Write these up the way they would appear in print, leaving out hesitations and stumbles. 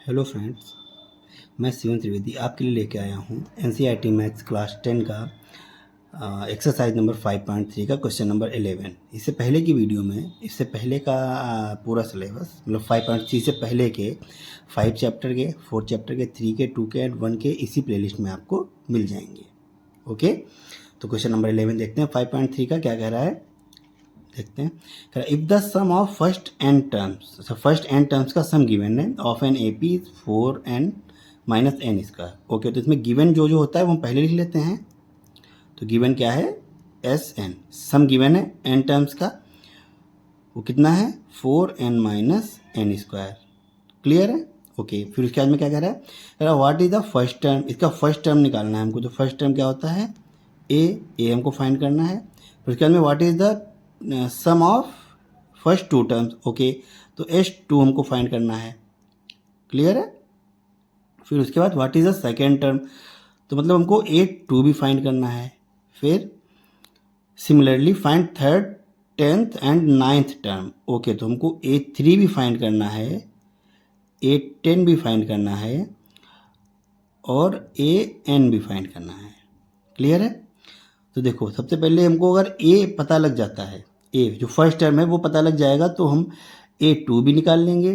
Hello friends, मैं शिवन त्रिवेदी आपके लिए लेके आया हूँ एनसीईआरटी मैथ्स क्लास 10 का एक्सरसाइज नंबर 5.3 का क्वेश्चन नंबर 11। इससे पहले की वीडियो में इससे पहले का पूरा सिलेबस मतलब 5.3 से पहले के 5 चैप्टर के, 4 चैप्टर के, 3 के, 2 के एंड 1 के इसी प्लेलिस्ट में आपको मिल जाएंगे। ओके, तो क्वेश्चन नंबर 11 देखते हैं 5.3 का क्या कह रहा है। देखते हैं, if the sum of first n terms का सम गिवन है of n A P 4n minus n square. Okay, तो इसमें गिवन जो जो होता है वो हम पहले लिख लेते हैं। तो गिवन क्या है, एस एन, सम गिवन है एन टर्म्स का, वो कितना है 4n minus n square. Clear है। ओके, फिर उसके बाद में क्या कह रहा है, what is the first term, इसका फर्स्ट टर्म निकालना है हमको। तो फर्स्ट टर्म क्या होता है, ए हमको फाइंड करना है। फिर उसके बाद में what is the sum of first two terms. Okay, तो S2 हमको फाइंड करना है। क्लियर है। फिर उसके बाद what is the second term, तो मतलब हमको A2 भी फाइंड करना है। फिर similarly find third, 10th and 9th term. Okay, तो हमको A3 भी फाइंड करना है, A10 भी फाइंड करना है और AN भी फाइंड करना है। क्लियर है। तो देखो, सबसे पहले हमको अगर ए पता लग जाता है, ए जो फर्स्ट टर्म है वो पता लग जाएगा, तो हम A2 भी निकाल लेंगे,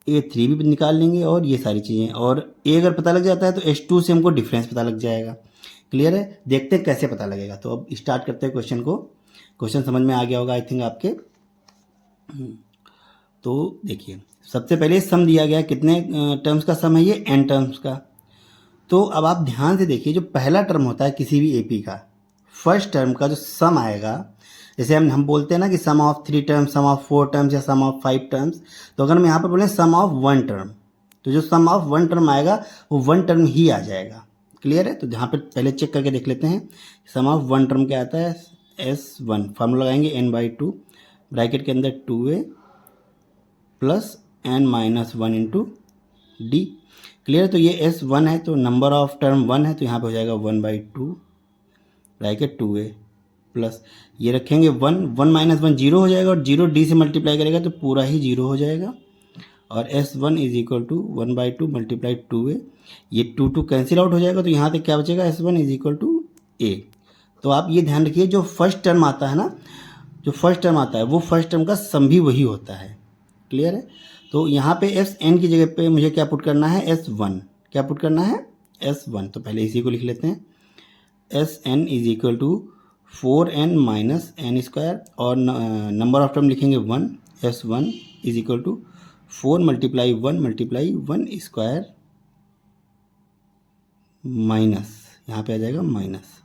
A3 भी निकाल लेंगे और ये सारी चीज़ें। और ए अगर पता लग जाता है तो S2 से हमको डिफरेंस पता लग जाएगा। क्लियर है। देखते हैं कैसे पता लगेगा। तो अब स्टार्ट करते हैं क्वेश्चन को। क्वेश्चन समझ में आ गया होगा आई थिंक आपके। तो देखिए, सबसे पहले सम दिया गया, कितने टर्म्स का सम है ये, n टर्म्स का। तो अब आप ध्यान से देखिए, जो पहला टर्म होता है किसी भी एपी का, फर्स्ट टर्म का जो सम आएगा, जैसे हम बोलते हैं ना कि sum of 3 terms, sum of 4 terms या सम ऑफ 5 टर्म्स। तो अगर हम यहाँ पर बोलें सम ऑफ 1 टर्म, तो जो सम ऑफ 1 टर्म आएगा वो 1 टर्म ही आ जाएगा। क्लियर है। तो यहाँ पर पहले चेक करके देख लेते हैं, सम ऑफ 1 टर्म क्या आता है, S1 फार्मूला लगाएंगे n/2, ब्रैकेट के अंदर 2a plus n minus 1 into D. Clear. तो ये S1 है, तो नंबर ऑफ टर्म 1 है, तो यहाँ पे हो जाएगा 1/2 ब्रैकेट 2a प्लस ये रखेंगे 1 माइनस 1 जीरो हो जाएगा और जीरो डी से मल्टीप्लाई करेगा तो पूरा ही जीरो हो जाएगा। और S1 is equal to 1/2 multiply 2a, ये 2 कैंसिल आउट हो जाएगा, तो यहाँ तक क्या बचेगा, S1 is equal to a। तो आप ये ध्यान रखिए, जो फर्स्ट टर्म आता है ना, जो फर्स्ट टर्म आता है वो फर्स्ट टर्म का सम भी वही होता है। क्लियर है। तो यहाँ पे Sn की जगह पे मुझे क्या पुट करना है, S1, क्या पुट करना है, S1। तो पहले इसी को लिख लेते हैं, Sn is equal to 4n minus n square और नंबर ऑफ टर्म लिखेंगे 1, S1 is equal to 4 multiply 1 square minus, यहाँ पे आ जाएगा minus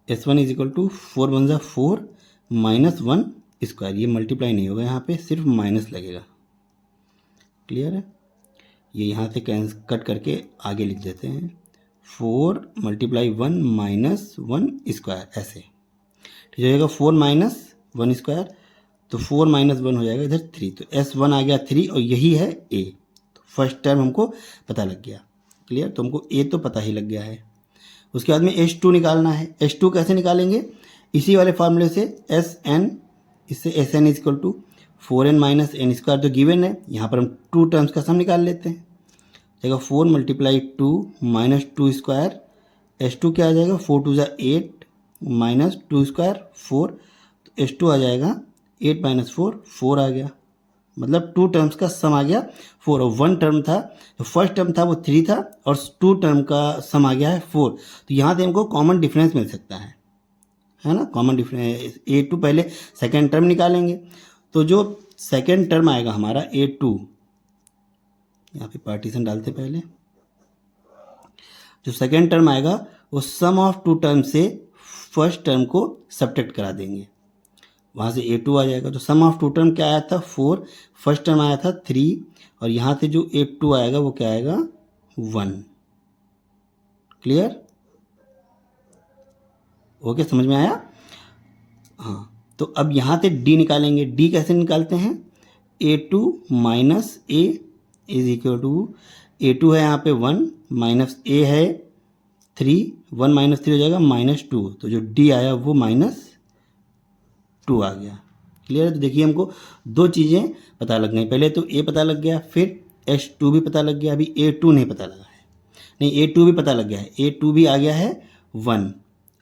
S1 is equal to 4 बन जा 4 माइनस 1 स्क्वायर, ये मल्टीप्लाई नहीं होगा, यहाँ पे सिर्फ माइनस लगेगा। क्लियर है। ये यहाँ से कट करके आगे लिख देते हैं, 4 मल्टीप्लाई 1 माइनस 1 स्क्वायर, ऐसे ठीक हो जाएगा। 4 माइनस 1 स्क्वायर, तो 4 माइनस 1 हो जाएगा इधर 3, तो S1 आ गया 3 और यही है A। तो फर्स्ट टर्म हमको पता लग गया। क्लियर। तो हमको A तो पता ही लग गया है। उसके बाद में S2 निकालना है। S2 कैसे निकालेंगे, इसी वाले फार्मूले से, Sn, इससे Sn is equal to 4n minus n square, तो गिवन है, यहाँ पर हम 2 टर्म्स का सम निकाल लेते हैं। जाएगा 4 मल्टीप्लाई 2 माइनस 2 स्क्वायर, S2 क्या आ जाएगा, 4 2 8 माइनस 2 स्क्वायर 4, तो S2 आ जाएगा 8 माइनस 4 आ गया, मतलब 2 टर्म्स का सम आ गया 4। और 1 टर्म था, जो फर्स्ट टर्म था वो 3 था और 2 टर्म का सम आ गया है 4। तो यहाँ से हमको कॉमन डिफरेंस मिल सकता है ना, कॉमन डिफरेंस A2। पहले सेकेंड टर्म निकालेंगे, तो जो सेकेंड टर्म आएगा हमारा A2, यहाँ पे पार्टीशन डालते पहले, जो सेकेंड टर्म आएगा वो सम ऑफ 2 टर्म से फर्स्ट टर्म को सब्ट्रैक्ट करा देंगे, वहाँ से A2 आ जाएगा। तो सम ऑफ 2 टर्म क्या आया था 4, फर्स्ट टर्म आया था 3 और यहाँ से जो A2 आएगा वो क्या आएगा 1। क्लियर। ओके, समझ में आया। हाँ, तो अब यहाँ से D निकालेंगे। D कैसे निकालते हैं, A2 minus A is equal to, A2 है यहाँ पे 1 माइनस A है 3, 1 माइनस 3 हो जाएगा -2, तो जो D आया वो -2 आ गया। क्लियर है। तो देखिए हमको दो चीज़ें पता लग गई, पहले तो ए पता लग गया, फिर H2 भी पता लग गया, अभी A2 नहीं पता लगा है, नहीं A2 भी पता लग गया है, A2 भी आ गया है 1।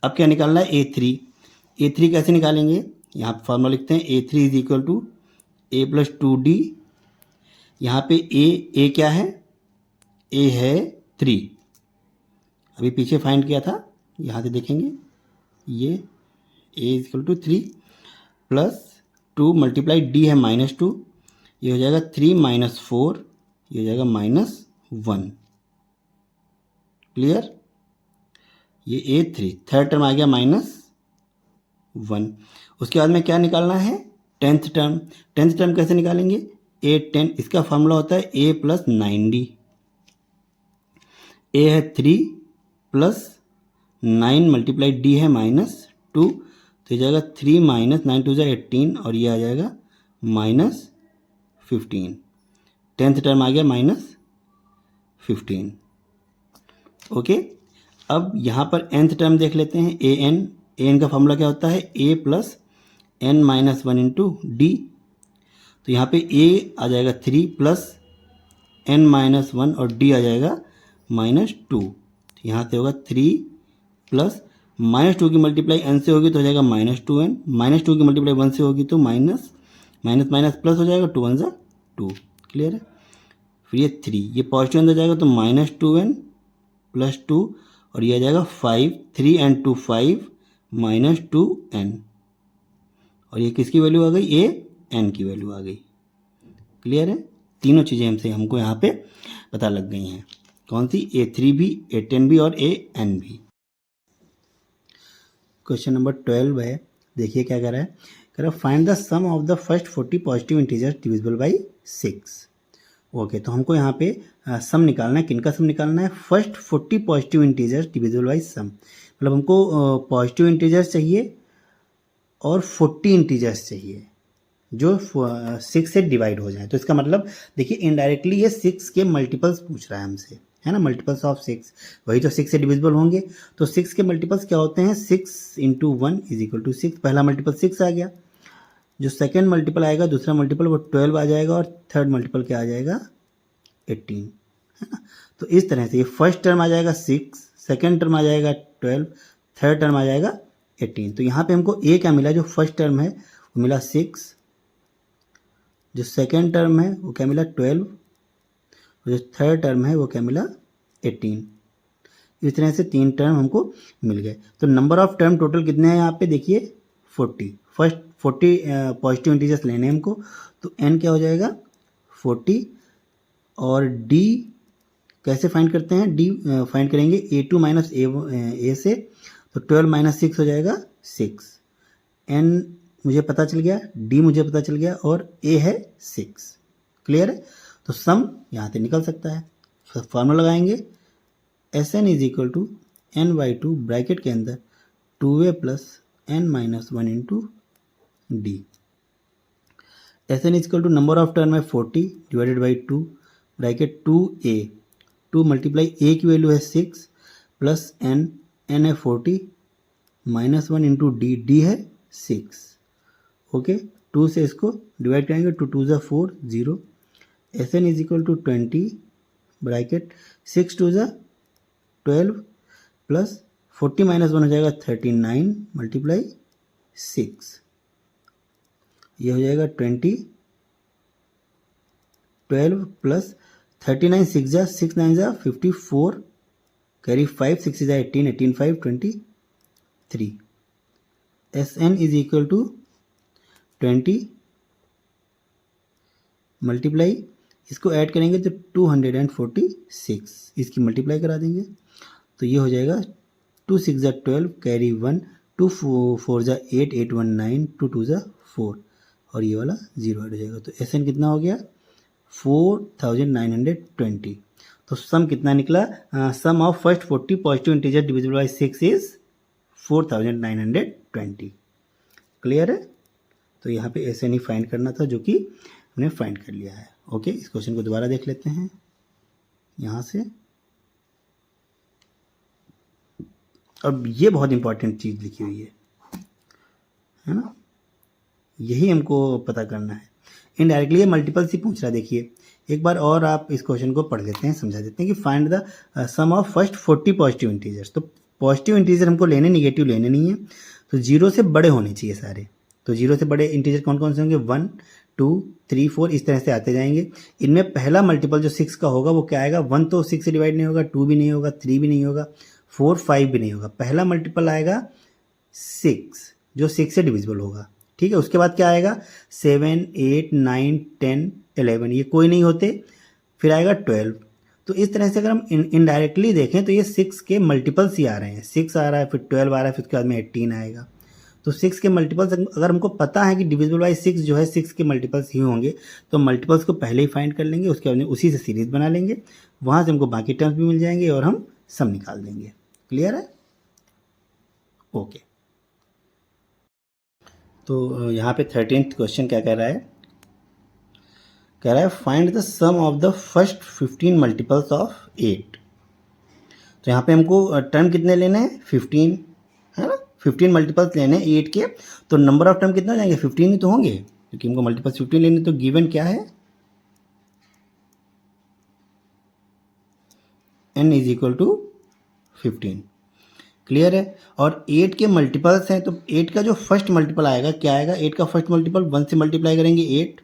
अब क्या निकालना है A3। A3 कैसे निकालेंगे, यहाँ पर फॉर्मूला लिखते हैं A3 is equal to A plus 2D। यहाँ पे A क्या है, A है 3, अभी पीछे फाइंड किया था, यहाँ से देखेंगे ये A is equal to 3 plus 2 multiply D है -2, ये हो जाएगा 3 माइनस 4, ये हो जाएगा -1। क्लियर, ये A3 थर्ड टर्म आ गया -1। उसके बाद में क्या निकालना है, टेंथ टर्म। टेंथ टर्म कैसे निकालेंगे, A10, इसका फॉर्मूला होता है A प्लस 9D। A है 3 प्लस 9 मल्टीप्लाई D है -2, तो ये जाएगा 3 माइनस 9 2 18, और ये आ जाएगा -15। टेंथ टर्म आ गया -15। ओके, अब यहाँ पर nth टर्म देख लेते हैं, an का फॉर्मूला क्या होता है, a plus n minus 1 into D. तो यहाँ पे a आ जाएगा 3 प्लस n माइनस 1 और d आ जाएगा -2। तो यहाँ से होगा 3 प्लस -2 की मल्टीप्लाई n से होगी तो हो जाएगा -2n, -2 की मल्टीप्लाई 1 से होगी तो माइनस माइनस माइनस प्लस हो जाएगा, 2 1 2। क्लियर है, फिर ये 3, ये पॉजिटिव अंदर जाएगा तो -2n प्लस 2, और ये आ जाएगा 5, 3 and 2 5 -2n, और ये किसकी वैल्यू आ गई, an की वैल्यू आ गई। क्लियर है, तीनों चीज़ें हमको यहाँ पे पता लग गई हैं, कौन सी, A3 भी, A10 भी और an भी। क्वेश्चन नंबर 12 है, देखिए क्या कह रहा है, कह रहा है find the sum of the first 40 positive integers divisible by 6। Okay, तो हमको यहाँ पे सम निकालना है, किनका सम निकालना है, first 40 positive integers divisible by sum, मतलब हमको पॉजिटिव इंटीजर्स चाहिए और 40 इंटीजर्स चाहिए जो 6 से डिवाइड हो जाए। तो इसका मतलब देखिए इनडायरेक्टली ये 6 के मल्टीपल्स पूछ रहा है हमसे, है ना, मल्टीपल्स ऑफ 6, वही तो 6 से डिविजिबल होंगे। तो 6 के मल्टीपल्स क्या होते हैं, 6 इंटू 1 इज इक्वल टू 6, पहला मल्टीपल 6 आ गया, जो सेकेंड मल्टीपल आएगा, दूसरा मल्टीपल वो 12 आ जाएगा, और थर्ड मल्टीपल क्या आ जाएगा, 18, है ना। तो इस तरह से ये फर्स्ट टर्म आ जाएगा 6, सेकेंड टर्म आ जाएगा 12, थर्ड टर्म आ जाएगा 18। तो यहाँ पे हमको ए क्या मिला, जो फर्स्ट टर्म है वो मिला 6, जो सेकेंड टर्म है वो क्या मिला 12, और जो थर्ड टर्म है वो क्या मिला 18। इस तरह से 3 टर्म हमको मिल गए। तो नंबर ऑफ टर्म टोटल कितने हैं यहाँ पे देखिए 40, फर्स्ट 40 पॉजिटिव इंटीजर्स लेने हैं हमको, तो n क्या हो जाएगा 40, और d कैसे फाइंड करते हैं, d फाइंड करेंगे a2 माइनस a से, तो 12 माइनस 6 हो जाएगा 6, n मुझे पता चल गया, d मुझे पता चल गया, और a है 6। क्लियर है, तो सम यहाँ से निकल सकता है। फॉर्मूला लगाएंगे Sn is equal to n/2 bracket के अंदर 2a plus n minus 1 into D. Sn is equal to number of term है 40 divided by 2 bracket 2a, 2 multiply a की वैल्यू है 6 प्लस n है 40 माइनस 1 इंटू डी है 6। Okay, 2 से इसको divide करेंगे, 2 2 ज़ा 4 0। Sn is equal to 20 bracket 6 2 ज़ा 12 प्लस 40 माइनस 1 हो जाएगा 39 मल्टीप्लाई 6, ये हो जाएगा 20, 12 प्लस 39 6 जा 6 9 जा 54, कैरी 5 6 जा 18 18 5 23। Sn is equal to 20 multiply, इसको ऐड करेंगे तो 246, इसकी मल्टीप्लाई करा देंगे, तो ये हो जाएगा 2 6 जा 12, कैरी 1, 2 4 जा 8 8 1 9, 2 2 जा 4, और ये वाला 0 ऐड हो जाएगा। तो Sn कितना हो गया 4920। तो सम कितना निकला, sum of first 40 positive integer divisible by 6 is 4920। Clear है, तो यहाँ पे Sn ही फाइंड करना था, जो कि हमने फाइंड कर लिया है। ओके, इस क्वेश्चन को दोबारा देख लेते हैं यहाँ से। अब ये बहुत इंपॉर्टेंट चीज़ लिखी हुई है ना, यही हमको पता करना है। इनडायरेक्टली ये मल्टीपल्स ही पूछ रहा है। देखिए एक बार और आप इस क्वेश्चन को पढ़ लेते हैं, समझा देते हैं कि find the sum of first 40 positive integers. तो पॉजिटिव इंटीजर हमको लेने, निगेटिव लेने नहीं है, तो जीरो से बड़े होने चाहिए सारे। तो जीरो से बड़े इंटीजर कौन कौन से होंगे, 1 2 3 4 इस तरह से आते जाएंगे। इनमें पहला मल्टीपल जो 6 का होगा वो क्या आएगा, 1 तो 6 से डिवाइड नहीं होगा, 2 भी नहीं होगा, 3 भी नहीं होगा, 4 5 भी नहीं होगा। पहला मल्टीपल आएगा 6 जो 6 से डिविजिबल होगा। ठीक है, उसके बाद क्या आएगा 7 8 9 10 11, ये कोई नहीं होते। फिर आएगा 12। तो इस तरह से अगर हम इनडायरेक्टली देखें तो ये 6 के मल्टीपल्स ही आ रहे हैं। 6 आ रहा है, फिर 12 आ रहा है, फिर उसके बाद में 18 आएगा। तो 6 के मल्टीपल्स अगर हमको पता है कि डिविजिबल बाई 6 जो है 6 के मल्टीपल्स ही होंगे, तो मल्टीपल्स को पहले ही फाइंड कर लेंगे, उसके बाद में उसी से सीरीज बना लेंगे, वहाँ से हमको बाकी टर्म्स भी मिल जाएंगे और हम सम निकाल देंगे। क्लियर है? ओके। तो यहाँ पे 13th क्वेश्चन क्या कह रहा है, कह रहा है find the sum of the first 15 multiples of 8। तो यहाँ पे हमको टर्म कितने लेने हैं, 15 है ना, 15 मल्टीपल्स लेने हैं 8 के। तो नंबर ऑफ टर्म कितना हो जाएंगे, 15 ही तो होंगे, क्योंकि हमको मल्टीपल्स 15 लेने। तो गिवन क्या है, n is equal to 15। Clear है? और 8 के मल्टीपल्स हैं, तो 8 का जो फर्स्ट मल्टीपल आएगा क्या आएगा, 8 का फर्स्ट मल्टीपल 1 से मल्टीप्लाई करेंगे 8,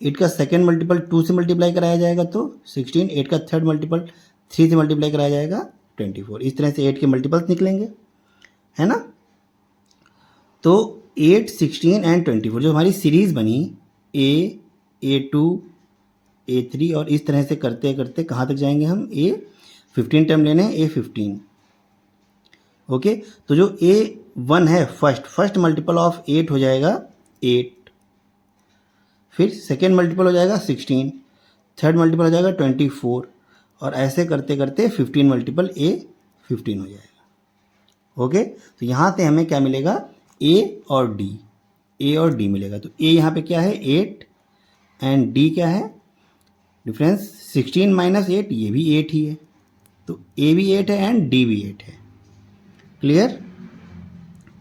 8 का सेकेंड मल्टीपल 2 से मल्टीप्लाई कराया जाएगा तो 16, 8 का थर्ड मल्टीपल 3 से मल्टीप्लाई कराया जाएगा 24। इस तरह से 8 के मल्टीपल्स निकलेंगे, है ना। तो 8 16 एंड 24 जो हमारी सीरीज बनी A2 A3 और इस तरह से करते करते कहाँ तक जाएंगे हम, A15 टर्म लेने हैं, A15। ओके, तो जो A1 है फर्स्ट मल्टीपल ऑफ 8 हो जाएगा 8, फिर सेकेंड मल्टीपल हो जाएगा 16, थर्ड मल्टीपल हो जाएगा 24, और ऐसे करते करते 15 मल्टीपल A15 हो जाएगा। ओके, तो यहाँ से हमें क्या मिलेगा, A और D मिलेगा। तो A यहाँ पे क्या है 8 एंड D क्या है, डिफरेंस 16 माइनस 8, ये भी 8 ही है। तो A भी 8 है एंड D भी 8 है। क्लियर?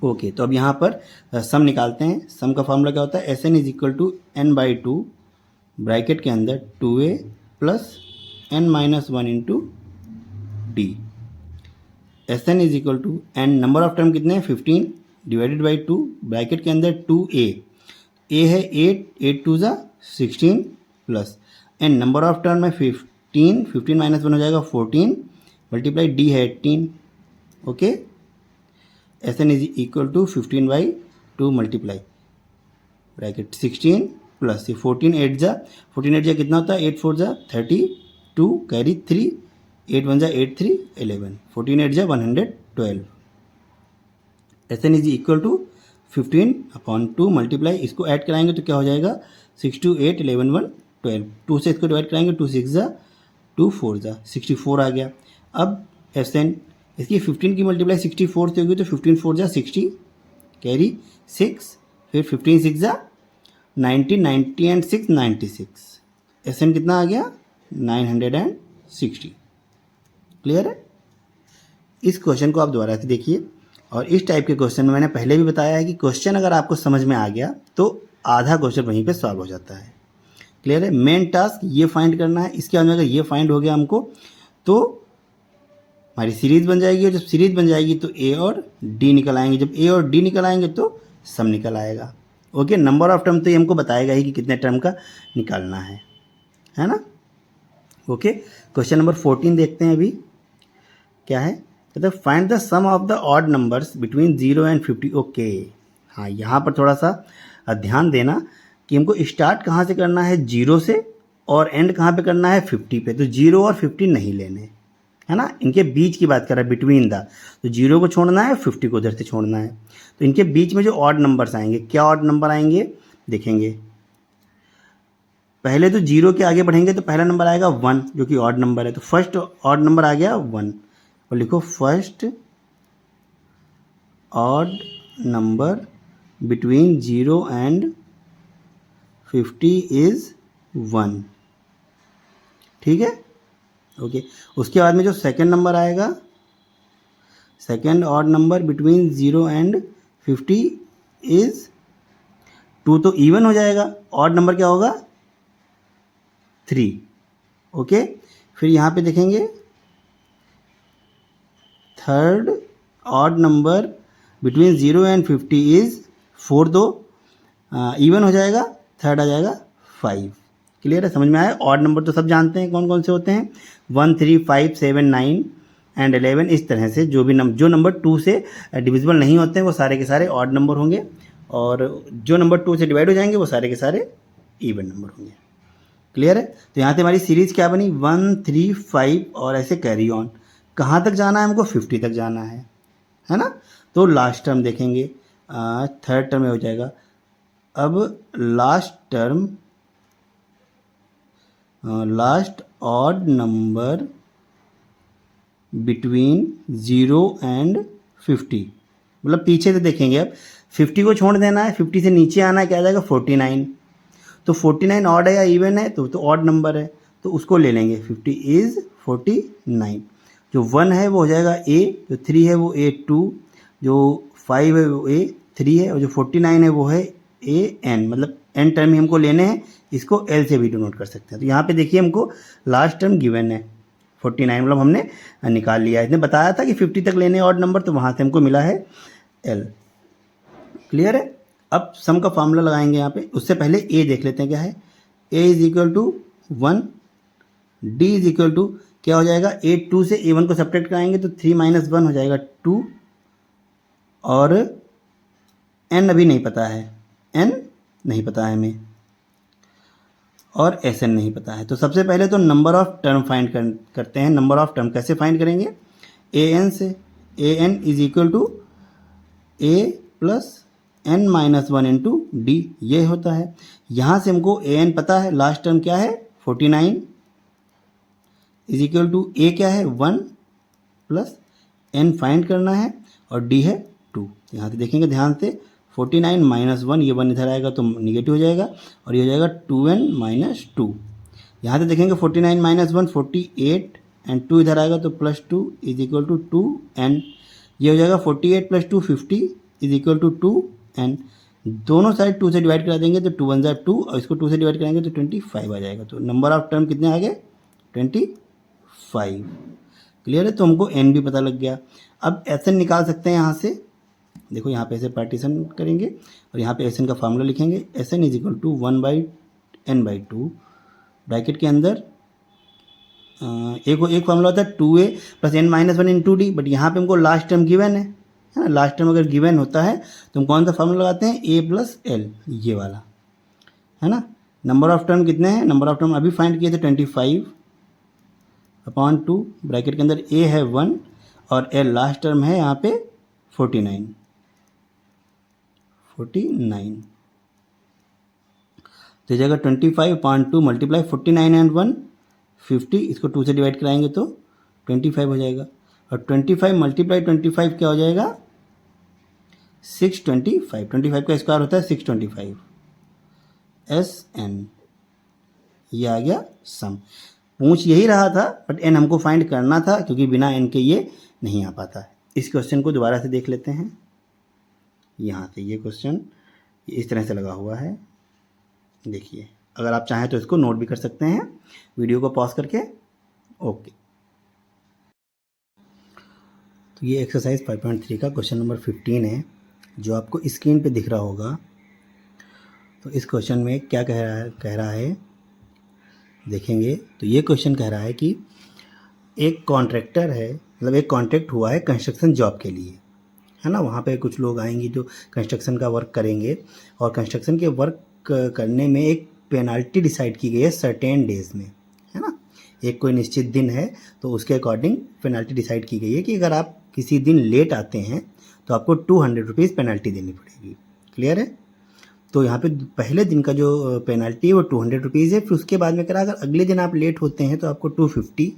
ओके, तो अब यहाँ पर सम निकालते हैं। सम का फॉर्मूला क्या होता है, Sn is equal to n/2 bracket के अंदर 2a plus n minus 1 into D. Sn is equal to n, number of term कितने हैं 15 डिवाइडेड बाई 2 ब्रैकेट के अंदर 2a, a है 8, 8 2 ज़ा 16 plus n, number of term है 15, 15 माइनस 1 हो जाएगा 14 मल्टीप्लाई d है 18। Okay, Sn is equal to 15/2 multiply bracket 16 plus ये 14 8 जा कितना होता है, 8 4 जा 32 कैरी 3, 8 1 जा 8 3 11, 14 8 जा 112। Sn is equal to 15/2 multiply, इसको ऐड कराएंगे तो क्या हो जाएगा 6 2 8 11 1 12, 2 से इसको डिवाइड कराएंगे 2 6 जा 2 4 जा 64 आ गया। अब Sn इसकी 15 की मल्टीप्लाई 64 से होगी तो 15 4 जा 60 कैरी 6, फिर 15 6 जा 90, 90 एंड 6 96। Sn कितना आ गया 960। क्लियर है? इस क्वेश्चन को आप दोबारा से देखिए। और इस टाइप के क्वेश्चन में मैंने पहले भी बताया है कि क्वेश्चन अगर आपको समझ में आ गया तो आधा क्वेश्चन वहीं पे सॉल्व हो जाता है। क्लियर है? मेन टास्क ये फाइंड करना है। इसके बाद में अगर ये फाइंड हो गया हमको तो हमारी सीरीज बन जाएगी, और जब सीरीज बन जाएगी तो A और D निकल आएंगे। जब A और D निकल आएंगे तो सम निकल आएगा। ओके, नंबर ऑफ टर्म तो ये हमको बताएगा ही कि कितने टर्म का निकालना है ना। ओके, क्वेश्चन नंबर 14 देखते हैं अभी क्या है। कहते हैं find the sum of the odd numbers between 0 and 50। Okay, हाँ, यहाँ पर थोड़ा सा ध्यान देना कि हमको स्टार्ट कहाँ से करना है, 0 से, और एंड कहाँ पे करना है 50 पे। तो 0 और 50 नहीं लेने, है ना, इनके बीच की बात कर रहा है, बिटवीन द। तो 0 को छोड़ना है, 50 को उधर से छोड़ना है। तो इनके बीच में जो ऑड नंबर्स आएंगे, क्या ऑड नंबर आएंगे देखेंगे। पहले तो 0 के आगे बढ़ेंगे तो पहला नंबर आएगा 1 जो कि ऑड नंबर है। तो फर्स्ट ऑड नंबर आ गया 1, और लिखो first odd number between 0 and 50 is 1। ठीक है, ओके। उसके बाद में जो सेकंड नंबर आएगा, second odd number between 0 and 50 is 2 तो इवन हो जाएगा, ऑड नंबर क्या होगा 3। ओके, फिर यहाँ पे देखेंगे third odd number between 0 and 50 is 4, तो इवन हो जाएगा, थर्ड आ जाएगा 5। क्लियर है, समझ में आया। ऑड नंबर तो सब जानते हैं कौन कौन से होते हैं, 1, 3, 5, 7, 9 एंड 11। इस तरह से जो नंबर 2 से डिविजिबल नहीं होते हैं वो सारे के सारे ऑड नंबर होंगे, और जो नंबर 2 से डिवाइड हो जाएंगे वो सारे के सारे इवन नंबर होंगे। क्लियर है, तो यहाँ से हमारी सीरीज क्या बनी, 1, 3, 5 और ऐसे कैरी ऑन। कहाँ तक जाना है हमको, 50 तक जाना है ना। तो लास्ट टर्म देखेंगे, थर्ड टर्म में हो जाएगा। अब last odd number between 0 and 50, मतलब पीछे से देखेंगे। अब 50 को छोड़ देना है, 50 से नीचे आना है, क्या आ जाएगा 49। तो 49 ऑड है या इवन है, तो ऑड नंबर है, तो उसको ले लेंगे। 50 इज़ 49। जो 1 है वो हो जाएगा A, जो 3 है वो A2, जो 5 है वो A3 है, और जो 49 है वो है AN, मतलब n टर्म ही हमको लेने हैं। इसको L से भी डिनोट कर सकते हैं। तो यहाँ पे देखिए हमको लास्ट टर्म गिवन है 49, मतलब हमने निकाल लिया है। इसने बताया था कि 50 तक लेने ऑड नंबर, तो वहाँ से हमको मिला है L। क्लियर है। अब सम का फॉर्मूला लगाएंगे यहाँ पे। उससे पहले A देख लेते हैं क्या है। A is equal to 1, D is equal to क्या हो जाएगा, A2 से A1 को सब्ट्रैक्ट कराएंगे तो 3 - 1 हो जाएगा 2, और N अभी नहीं पता है, N नहीं पता है हमें, और SN नहीं पता है। तो सबसे पहले तो नंबर ऑफ टर्म फाइंड करते हैं। नंबर ऑफ टर्म कैसे फाइंड करेंगे, AN से। AN is equal to A plus n - 1 into D, ये होता है। यहाँ से हमको AN पता है, लास्ट टर्म क्या है 49 इज इक्वल टू A क्या है 1 प्लस n फाइंड करना है, और D है 2। यहाँ से देखेंगे ध्यान से, 49 - 1, ये 1 इधर आएगा तो निगेटिव हो जाएगा, और ये हो जाएगा 2n - 2। यहाँ से देखेंगे 49 - 1 48, एंड 2 इधर आएगा तो +2 इज इक्वल टू 2n। ये हो जाएगा 48 + 2 50 इज इक्वल टू 2n। दोनों साइड 2 से डिवाइड करा देंगे तो 2 × 1 = 2, और इसको 2 से डिवाइड कराएंगे तो 25 आ जाएगा। तो नंबर ऑफ टर्म कितने आ गए 25। क्लियर है, तो हमको n भी पता लग गया। अब SN निकाल सकते हैं यहाँ से। देखो यहाँ पे ऐसे पार्टीशन करेंगे और यहाँ पे SN का फार्मूला लिखेंगे। SN is equal to 1/n/2, bracket के अंदर एक फार्मूला होता है 2a + n - 1 into D, but यहाँ पे हमको लास्ट टर्म गिवन है ना। लास्ट टर्म अगर गिवन होता है तो हम कौन सा फार्मूला लगाते हैं, A + L, ये वाला है ना। नंबर ऑफ टर्म कितने हैं, नंबर ऑफ टर्म अभी फाइंड किए थे 25/2, ब्रैकेट के अंदर A है 1 और L लास्ट टर्म है यहाँ पे 49। तो जगह 25/2 मल्टीप्लाई 49 एंड 1 50, इसको 2 से डिवाइड कराएंगे तो 25 हो जाएगा, और 25 × 25 क्या हो जाएगा 625। 25 का स्क्वायर होता है 625। SN, ये आ गया सम। पूछ यही रहा था, बट n हमको फाइंड करना था क्योंकि बिना n के ये नहीं आ पाता है। इस क्वेश्चन को दोबारा से देख लेते हैं। यहाँ से ये क्वेश्चन इस तरह से लगा हुआ है, देखिए। अगर आप चाहें तो इसको नोट भी कर सकते हैं वीडियो को पॉज करके। ओके, तो ये एक्सरसाइज 5.3 का क्वेश्चन नंबर 15 है, जो आपको स्क्रीन पे दिख रहा होगा। तो इस क्वेश्चन में क्या कह रहा है देखेंगे। तो ये क्वेश्चन कह रहा है कि एक कॉन्ट्रैक्टर है, मतलब एक कॉन्ट्रैक्ट हुआ है कंस्ट्रक्शन जॉब के लिए, है ना। वहाँ पे कुछ लोग आएंगे जो कंस्ट्रक्शन का वर्क करेंगे, और कंस्ट्रक्शन के वर्क करने में एक पेनाल्टी डिसाइड की गई है सर्टेन डेज में, है ना। एक कोई निश्चित दिन है तो उसके अकॉर्डिंग पेनाल्टी डिसाइड की गई है कि अगर आप किसी दिन लेट आते हैं तो आपको 200 रुपीज़ पेनाल्टी देनी पड़ेगी। क्लियर है। तो यहाँ पे पहले दिन का जो पेनाल्टी है वो 200 रुपीज़ है। फिर उसके बाद में करा, अगर अगले दिन आप लेट होते हैं तो आपको 250,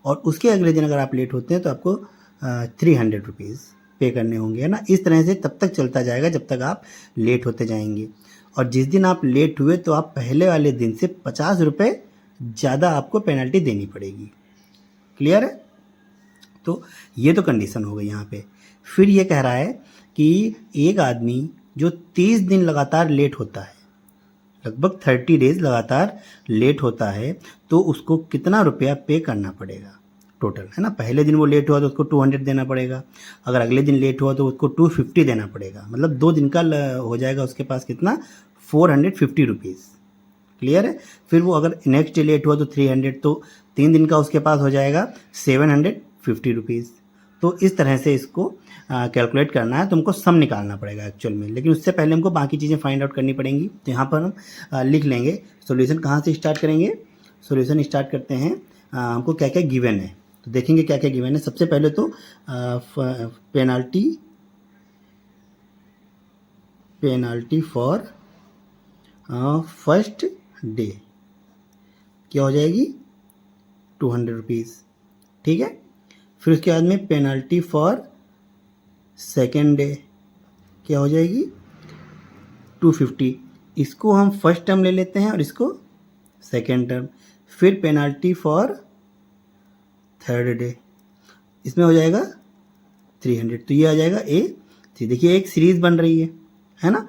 और उसके अगले दिन अगर आप लेट होते हैं तो आपको 300 रुपीज़ पे करने होंगे, है ना। इस तरह से तब तक चलता जाएगा जब तक आप लेट होते जाएंगे, और जिस दिन आप लेट हुए तो आप पहले वाले दिन से 50 रुपये ज़्यादा आपको पेनल्टी देनी पड़ेगी। क्लियर है। तो ये तो कंडीशन हो गई यहाँ पे। फिर ये कह रहा है कि एक आदमी जो 30 दिन लगातार लेट होता है, लगभग 30 डेज लगातार लेट होता है तो उसको कितना रुपया पे करना पड़ेगा टोटल, है ना। पहले दिन वो लेट हुआ तो उसको 200 देना पड़ेगा, अगर अगले दिन लेट हुआ तो उसको 250 देना पड़ेगा, मतलब 2 दिन का हो जाएगा उसके पास कितना, 450 रुपीज़। क्लियर है। फिर वो अगर नेक्स्ट डे लेट हुआ तो 300, तो 3 दिन का उसके पास हो जाएगा 750 रुपीज़। तो इस तरह से इसको कैलकुलेट करना है, तुमको सम निकालना पड़ेगा एक्चुअल में, लेकिन उससे पहले हमको बाकी चीज़ें फाइंड आउट करनी पड़ेंगी। तो यहाँ पर हम लिख लेंगे सॉल्यूशन। कहाँ से स्टार्ट करेंगे, सॉल्यूशन स्टार्ट करते हैं। हमको क्या क्या गिवन है तो देखेंगे क्या क्या गिवन है। सबसे पहले तो पेनाल्टी फॉर फर्स्ट डे क्या हो जाएगी, 200 रुपीज़। ठीक है। फिर उसके बाद में पेनल्टी फॉर सेकेंड डे क्या हो जाएगी, 250। इसको हम फर्स्ट टर्म ले लेते हैं और इसको सेकेंड टर्म। फिर पेनल्टी फॉर थर्ड डे, इसमें हो जाएगा 300। तो ये आ जाएगा A3। देखिए एक सीरीज़ बन रही है ना।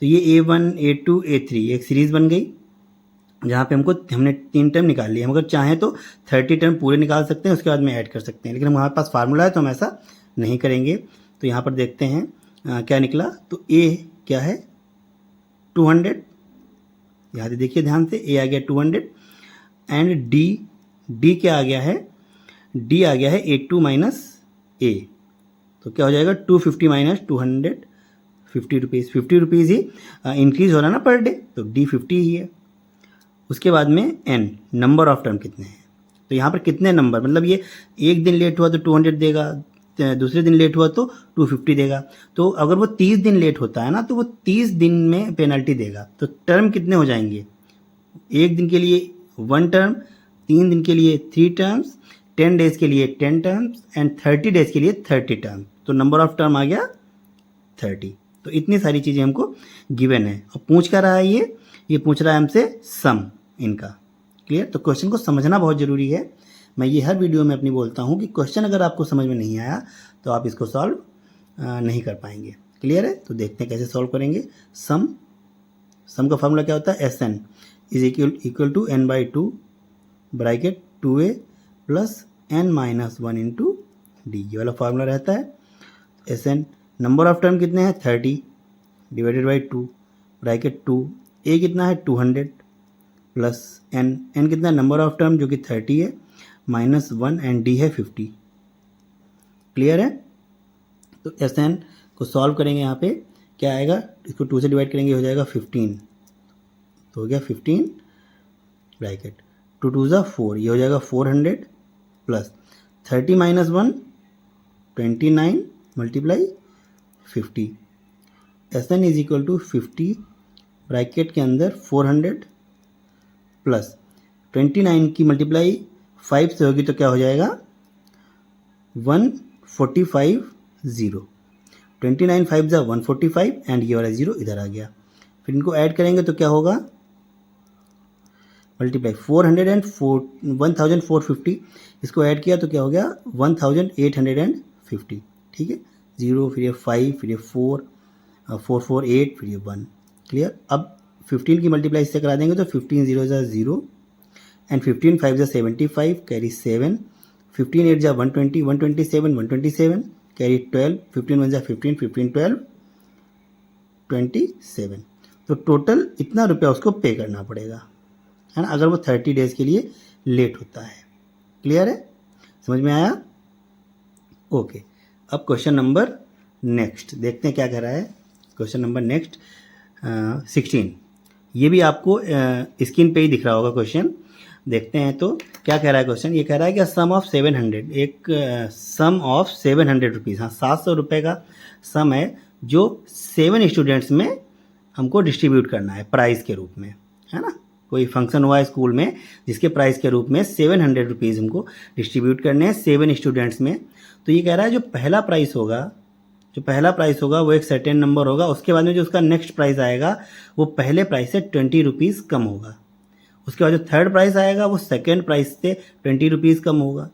तो ये A1 A2 A3 एक सीरीज़ बन गई, जहाँ पे हमने 3 टर्म निकाल लिए। हम अगर चाहें तो 30 टर्म पूरे निकाल सकते हैं, उसके बाद में ऐड कर सकते हैं, लेकिन हमारे पास फार्मूला है तो हम ऐसा नहीं करेंगे। तो यहाँ पर देखते हैं क्या निकला। तो A क्या है, 200। यहाँ से देखिए ध्यान से, A आ गया 200 एंड D क्या आ गया है, D आ गया है A2 माइनस A। तो क्या हो जाएगा, 250 माइनस 250 रुपीज़। 50 रुपीज़ ही इंक्रीज़ हो रहा है ना पर डे, तो D 50 ही है। उसके बाद में N, नंबर ऑफ टर्म कितने हैं। तो यहाँ पर कितने नंबर, मतलब ये एक दिन लेट हुआ तो 200 देगा, दूसरे दिन लेट हुआ तो 250 देगा। तो अगर वो 30 दिन लेट होता है ना तो वो 30 दिन में पेनल्टी देगा। तो टर्म कितने हो जाएंगे, एक दिन के लिए 1 टर्म, 3 दिन के लिए 3 टर्म्स, 10 डेज के लिए 10 टर्म्स एंड 30 डेज के लिए 30 टर्म। तो नंबर ऑफ टर्म आ गया 30। तो इतनी सारी चीज़ें हमको गिवन है। और पूछ क्या रहा है, ये पूछ रहा है हमसे सम इनका। क्लियर। तो क्वेश्चन को समझना बहुत ज़रूरी है। मैं ये हर वीडियो में अपनी बोलता हूँ कि क्वेश्चन अगर आपको समझ में नहीं आया तो आप इसको सॉल्व नहीं कर पाएंगे। क्लियर है। तो देखते हैं कैसे सॉल्व करेंगे। सम का फार्मूला क्या होता है, Sn is equal to n/2 bracket 2a plus n-1 into D, ये वाला फार्मूला रहता है। Sn नंबर ऑफ टर्म कितने हैं, 30 डिवाइडेड बाई 2 ब्रैकेट 2, a कितना है 200 प्लस n कितना है, नंबर ऑफ टर्म जो कि 30 है -1 एंड d है 50। क्लियर है। तो Sn को सॉल्व करेंगे, यहाँ पे क्या आएगा, इसको 2 से डिवाइड करेंगे हो जाएगा 15। तो हो गया 15 ब्रैकेट 2 2 ज़ा 4, ये हो जाएगा 400 plus 30 - 1 29 multiply 50। Sn is equal to 50 bracket के अंदर 400 प्लस 29 की मल्टीप्लाई 5 से होगी तो क्या हो जाएगा 145 0। 29 5 ज़ा 145 एंड ये वाला 0 इधर आ गया। फिर इनको ऐड करेंगे तो क्या होगा, मल्टीप्लाई 400 एंड 1450, इसको ऐड किया तो क्या हो गया 1850। ठीक है, 0 फिर ये 5 फिर ये 4 4 4 8 फिर ये 1। क्लियर। अब 15 की मल्टीप्लाई इससे करा देंगे तो 15 0 ज़ा 0 एंड 15 5 ज़ा 75 कैरी 7, 15 8 ज़ा 120 127 127 कैरी 12, 15 1 ज़ा 15 15 12 27। तो टोटल इतना रुपया उसको पे करना पड़ेगा, है ना, अगर वो 30 डेज के लिए लेट होता है। क्लियर है, समझ में आया। ओके। अब क्वेश्चन नंबर नेक्स्ट देखते हैं क्या कह रहा है। क्वेश्चन नंबर नेक्स्ट 16, ये भी आपको स्क्रीन पे ही दिख रहा होगा क्वेश्चन। देखते हैं तो क्या कह रहा है क्वेश्चन। ये कह रहा है कि सम ऑफ 700, एक सम ऑफ 700 रुपीज़, हाँ 700 रुपये का सम है जो 7 स्टूडेंट्स में हमको डिस्ट्रीब्यूट करना है प्राइज़ के रूप में, है ना। कोई फंक्शन हुआ है स्कूल में जिसके प्राइस के रूप में 700 रुपीज़ हमको डिस्ट्रीब्यूट करने हैं 7 स्टूडेंट्स में। तो ये कह रहा है जो पहला प्राइस होगा वो एक सर्टेन नंबर होगा, उसके बाद में जो उसका नेक्स्ट प्राइस आएगा वो पहले प्राइस से 20 रुपीज़ कम होगा। उसके बाद जो थर्ड प्राइस आएगा वो सेकेंड प्राइस से 20 रुपीज़ कम होगा।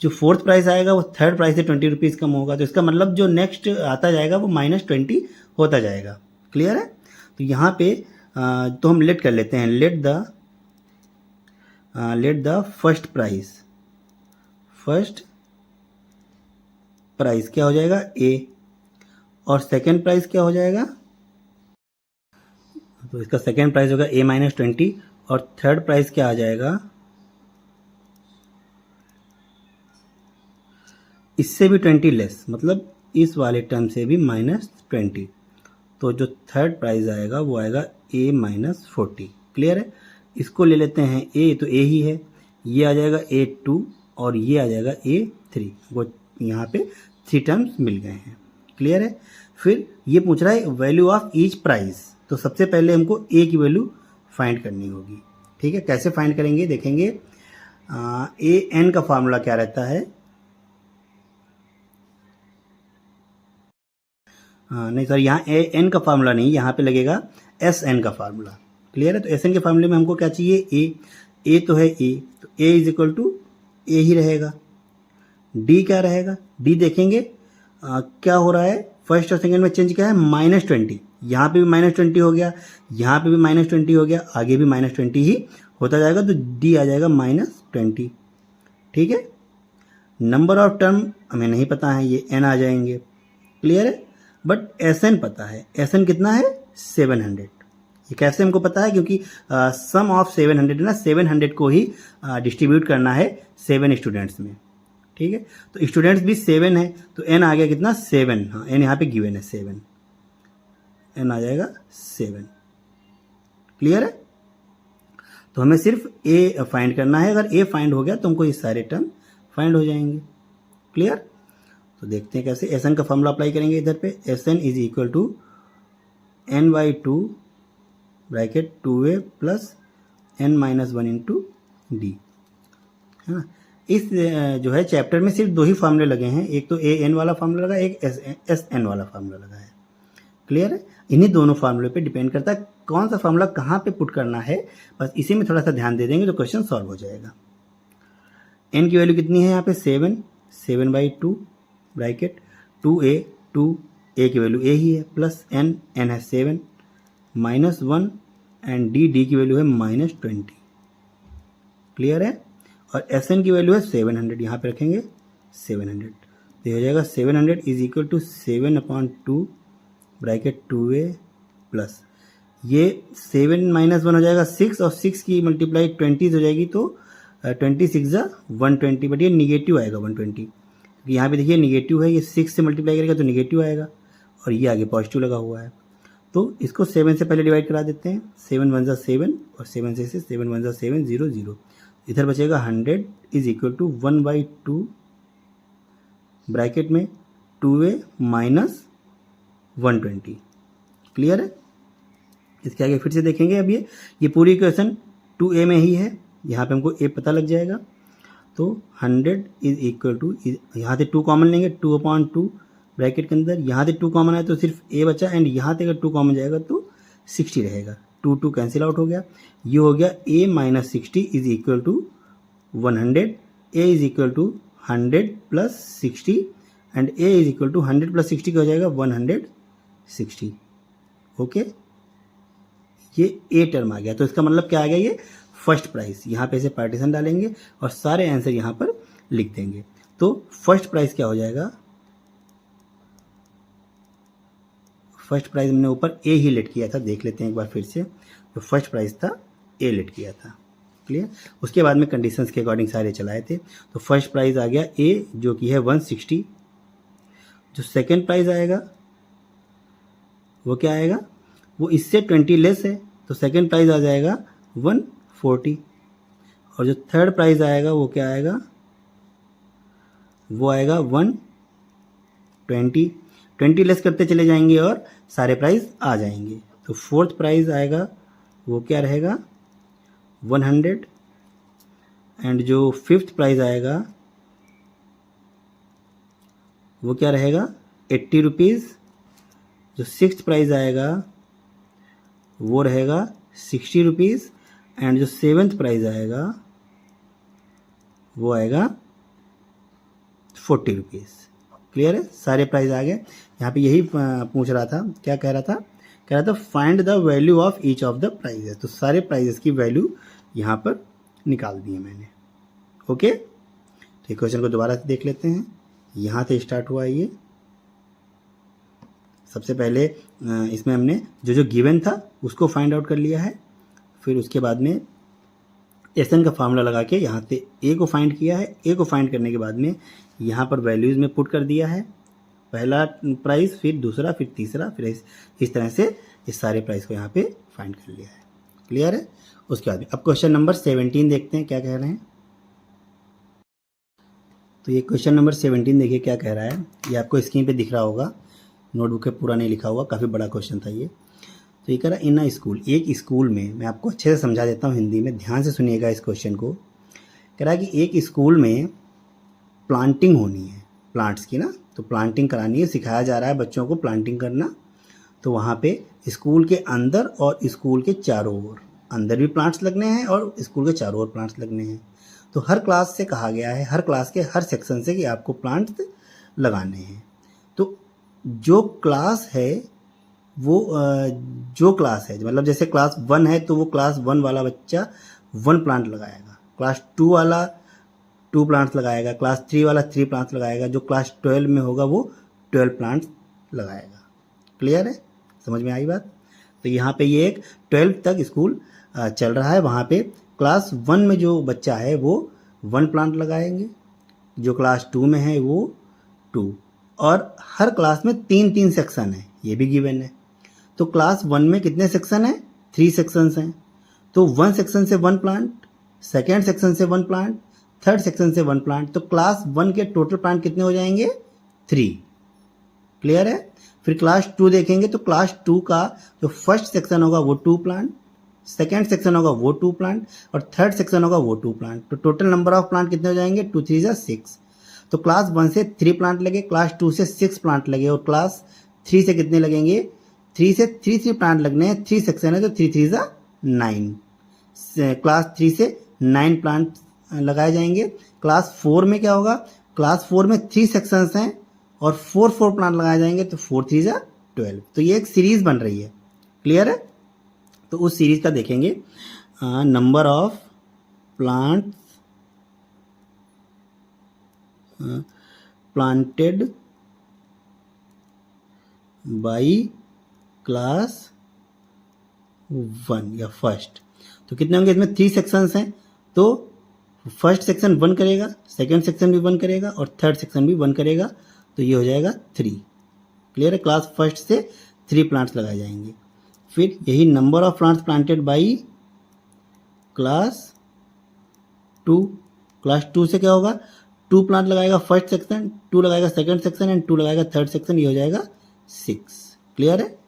जो फोर्थ प्राइस आएगा वो थर्ड प्राइस से 20 रुपीज़ कम होगा। तो इसका मतलब जो नेक्स्ट आता जाएगा वो -20 होता जाएगा। क्लियर है। तो यहाँ पे तो हम लेट कर लेते हैं, लेट द फर्स्ट प्राइस क्या हो जाएगा ए, और सेकेंड प्राइस क्या हो जाएगा, तो इसका सेकेंड प्राइस होगा ए माइनस 20, और थर्ड प्राइस क्या आ जाएगा, इससे भी 20 लेस, मतलब इस वाले टर्म से भी -20। तो जो थर्ड प्राइस आएगा वो आएगा ए माइनस 40। क्लियर है? इसको ले लेते हैं ए, तो ए ही है, ये आ जाएगा A2 और ये आ जाएगा A3। वो यहाँ पे 3 टर्म्स मिल गए हैं। क्लियर है? फिर ये पूछ रहा है वैल्यू ऑफ ईच प्राइस, तो सबसे पहले हमको ए की वैल्यू फाइंड करनी होगी। ठीक है, कैसे फाइंड करेंगे देखेंगे। ए एन का फार्मूला क्या रहता है, नहीं सर, यहाँ ए एन का फार्मूला नहीं, यहाँ पे लगेगा एस एन का फार्मूला। क्लियर है? तो एस एन के फार्मूले में हमको क्या चाहिए, ए तो है ए, तो ए इज इक्वल टू ए ही रहेगा। डी क्या रहेगा, डी देखेंगे क्या हो रहा है, फर्स्ट और सेकंड में चेंज क्या है, -20। यहाँ पे भी -20 हो गया, यहाँ पे भी -20 हो गया, आगे भी -20 ही होता जाएगा, तो डी आ जाएगा -20। ठीक है, नंबर ऑफ टर्म हमें नहीं पता है, ये एन आ जाएंगे। क्लियर है? बट एस एन पता है, एस एन कितना है 700। ये कैसे हमको पता है, क्योंकि सम ऑफ 700 है ना, 700 को ही डिस्ट्रीब्यूट करना है 7 स्टूडेंट्स में। ठीक है, तो स्टूडेंट्स भी 7 है, तो एन आ गया कितना 7। हाँ, एन यहाँ पे गिवन है 7, एन आ जाएगा 7। क्लियर है? तो हमें सिर्फ ए फाइंड करना है, अगर ए फाइंड हो गया तो हमको ये सारे टर्म फाइंड हो जाएंगे। क्लियर? तो देखते हैं कैसे। एस एन का फॉर्मूला अप्लाई करेंगे इधर पे, S N is equal to n/2 bracket 2a plus n-1 into D, है ना। इस जो है चैप्टर में सिर्फ 2 ही फार्मूले लगे हैं, एक तो ए एन वाला फार्मूला लगा है, एक एस एन वाला फार्मूला लगा है। क्लियर है? इन्हीं दोनों फार्मूले पे डिपेंड करता है कौन सा फार्मूला कहाँ पे पुट करना है, बस इसी में थोड़ा सा ध्यान दे देंगे तो क्वेश्चन सॉल्व हो जाएगा। एन की वैल्यू कितनी है यहाँ पे 7/2 ब्रैकेट 2a की वैल्यू a ही है, प्लस n है 7 -1 एंड डी की वैल्यू है -20। क्लियर है? और एस एन की वैल्यू है 700, यहाँ पे रखेंगे 700, तो हो जाएगा 700 is equal to 7/2 bracket 2a plus ये 7 -1 हो जाएगा 6, और 6 की मल्टीप्लाई 20 हो जाएगी, तो 26 120, बट ये निगेटिव आएगा 120। यहाँ पे देखिए निगेटिव है, ये 6 से मल्टीप्लाई करेगा तो निगेटिव आएगा, और ये आगे पॉजिटिव लगा हुआ है, तो इसको 7 से पहले डिवाइड करा देते हैं। 7 1 7 और 7 से 7 1 7 0 0, इधर बचेगा 100 इज इक्वल टू 1/2 ब्रैकेट में 2a माइनस 120। क्लियर है? इसके आगे फिर से देखेंगे। अब ये पूरी इक्वेशन 2a में ही है, यहाँ पे हमको a पता लग जाएगा, तो 100 इज इक्वल टू, यहाँ से 2 कॉमन लेंगे, 2/2 ब्रैकेट के अंदर, यहाँ से 2 कॉमन आया तो सिर्फ a बचा, एंड यहाँ से अगर 2 कॉमन जाएगा तो 60 रहेगा, 2 कैंसिल आउट हो गया, ये हो गया a minus 60 is equal to 100, a is equal to 100 plus 60, and a is equal to 100 plus 60 का हो जाएगा 160। ओके, ये a टर्म आ गया, तो इसका मतलब क्या आ गया, ये फर्स्ट प्राइस। यहाँ पे से पार्टीशन डालेंगे और सारे आंसर यहाँ पर लिख देंगे, तो फर्स्ट प्राइस क्या हो जाएगा, फर्स्ट प्राइस हमने ऊपर ए ही लेट किया था, देख लेते हैं एक बार फिर से, तो फर्स्ट प्राइस था ए लेट किया था। क्लियर? उसके बाद में कंडीशंस के अकॉर्डिंग सारे चलाए थे, तो फर्स्ट प्राइस आ गया ए जो कि है 160, जो सेकेंड प्राइस आएगा वो क्या आएगा, वो इससे 20 लेस है, तो सेकेंड प्राइस आ जाएगा 140, और जो थर्ड प्राइस आएगा वो क्या आएगा, वो आएगा 120। 20 लेस करते चले जाएंगे और सारे प्राइस आ जाएंगे, तो फोर्थ प्राइस आएगा वो क्या रहेगा 100, एंड जो फिफ्थ प्राइस आएगा वो क्या रहेगा 80 रुपीज़, जो सिक्स्थ प्राइस आएगा वो रहेगा 60 रुपीज़, एंड जो सेवेंथ प्राइस आएगा वो आएगा 40 रुपीज़। क्लियर है? सारे प्राइस आ गए। यहाँ पे यही पूछ रहा था, क्या कह रहा था, कह रहा था find the value of each of the prizes. तो सारे प्राइजेस की वैल्यू यहाँ पर निकाल दी है मैंने। ओके, तो क्वेश्चन को दोबारा से देख लेते हैं। यहाँ से स्टार्ट हुआ ये। सबसे पहले इसमें हमने जो जो गिवन था उसको फाइंड आउट कर लिया है। फिर उसके बाद में एसन का फार्मूला लगा के यहाँ से ए को फाइंड किया है। ए को फाइंड करने के बाद में यहाँ पर वैल्यूज़ में पुट कर दिया है। पहला प्राइस, फिर दूसरा, फिर तीसरा, फिर इस तरह से इस सारे प्राइस को यहाँ पे फाइंड कर लिया है। क्लियर है। उसके बाद अब क्वेश्चन नंबर 17 देखते हैं क्या कह रहे हैं। तो ये क्वेश्चन नंबर 17 देखिए क्या कह रहा है। ये आपको स्क्रीन पे दिख रहा होगा, नोटबुक पे पूरा नहीं लिखा हुआ, काफ़ी बड़ा क्वेश्चन था ये। तो ये कह रहा है इन अ स्कूल, एक स्कूल में, मैं आपको अच्छे से समझा देता हूँ हिंदी में, ध्यान से सुनिएगा इस क्वेश्चन को। कह रहा है कि एक स्कूल में प्लांटिंग होनी है, प्लांट्स की ना, तो प्लांटिंग करानी है, सिखाया जा रहा है बच्चों को प्लांटिंग करना। तो वहाँ पे स्कूल के अंदर और स्कूल के चारों ओर, अंदर भी प्लांट्स लगने हैं और स्कूल के चारों ओर प्लांट्स लगने हैं। तो हर क्लास से कहा गया है, हर क्लास के हर सेक्शन से कि आपको प्लांट्स लगाने हैं। तो जो क्लास है वो जो क्लास है, मतलब जैसे क्लास 1 है तो वो क्लास 1 वाला बच्चा 1 प्लांट लगाएगा, क्लास 2 वाला 2 प्लांट्स लगाएगा, क्लास 3 वाला 3 प्लांट्स लगाएगा, जो क्लास 12 में होगा वो 12 प्लांट्स लगाएगा। क्लियर है, समझ में आई बात। तो यहाँ पे ये एक 12 तक स्कूल चल रहा है। वहाँ पे क्लास 1 में जो बच्चा है वो 1 प्लांट लगाएंगे, जो क्लास 2 में है वो 2, और हर क्लास में 3-3 सेक्शन है, ये भी गिवन है। तो क्लास 1 में कितने सेक्शन हैं? 3 सेक्शंस हैं। तो 1 सेक्शन से 1 प्लांट, सेकेंड सेक्शन से 1 प्लांट, थर्ड सेक्शन से 1 प्लांट। तो क्लास 1 के टोटल प्लांट कितने हो जाएंगे? 3। क्लियर है। फिर क्लास 2 देखेंगे तो क्लास 2 का जो फर्स्ट सेक्शन होगा वो 2 प्लांट, सेकेंड सेक्शन होगा वो 2 प्लांट, और थर्ड सेक्शन होगा वो 2 प्लांट। तो टोटल नंबर ऑफ प्लांट कितने हो जाएंगे? 2 3 जा 6। तो क्लास 1 से 3 प्लांट लगे, क्लास 2 से 6 प्लांट लगे, और क्लास 3 से कितने लगेंगे? 3 से 3 प्लांट लगने हैं, 3 सेक्शन है तो 3 3 जा 9। क्लास 3 से 9 प्लांट लगाए जाएंगे। क्लास 4 में क्या होगा? क्लास 4 में 3 सेक्शंस हैं और 4 प्लांट लगाए जाएंगे, तो 4 3 जा 12। तो ये एक सीरीज बन रही है। क्लियर है। तो उस सीरीज का देखेंगे number of plants planted by class 1 या फर्स्ट। तो कितने होंगे इसमें? 3 सेक्शंस हैं, तो फर्स्ट सेक्शन 1 करेगा, सेकंड सेक्शन भी 1 करेगा, और थर्ड सेक्शन भी 1 करेगा। तो ये हो जाएगा 3। क्लियर है। क्लास फर्स्ट से 3 प्लांट्स लगाए जाएंगे। फिर यही number of plants planted by class 2। Class 2 से क्या होगा? 2 प्लांट लगाएगा फर्स्ट सेक्शन, 2 लगाएगा सेकंड सेक्शन, एंड 2 लगाएगा थर्ड सेक्शन। ये हो जाएगा 6। क्लियर है।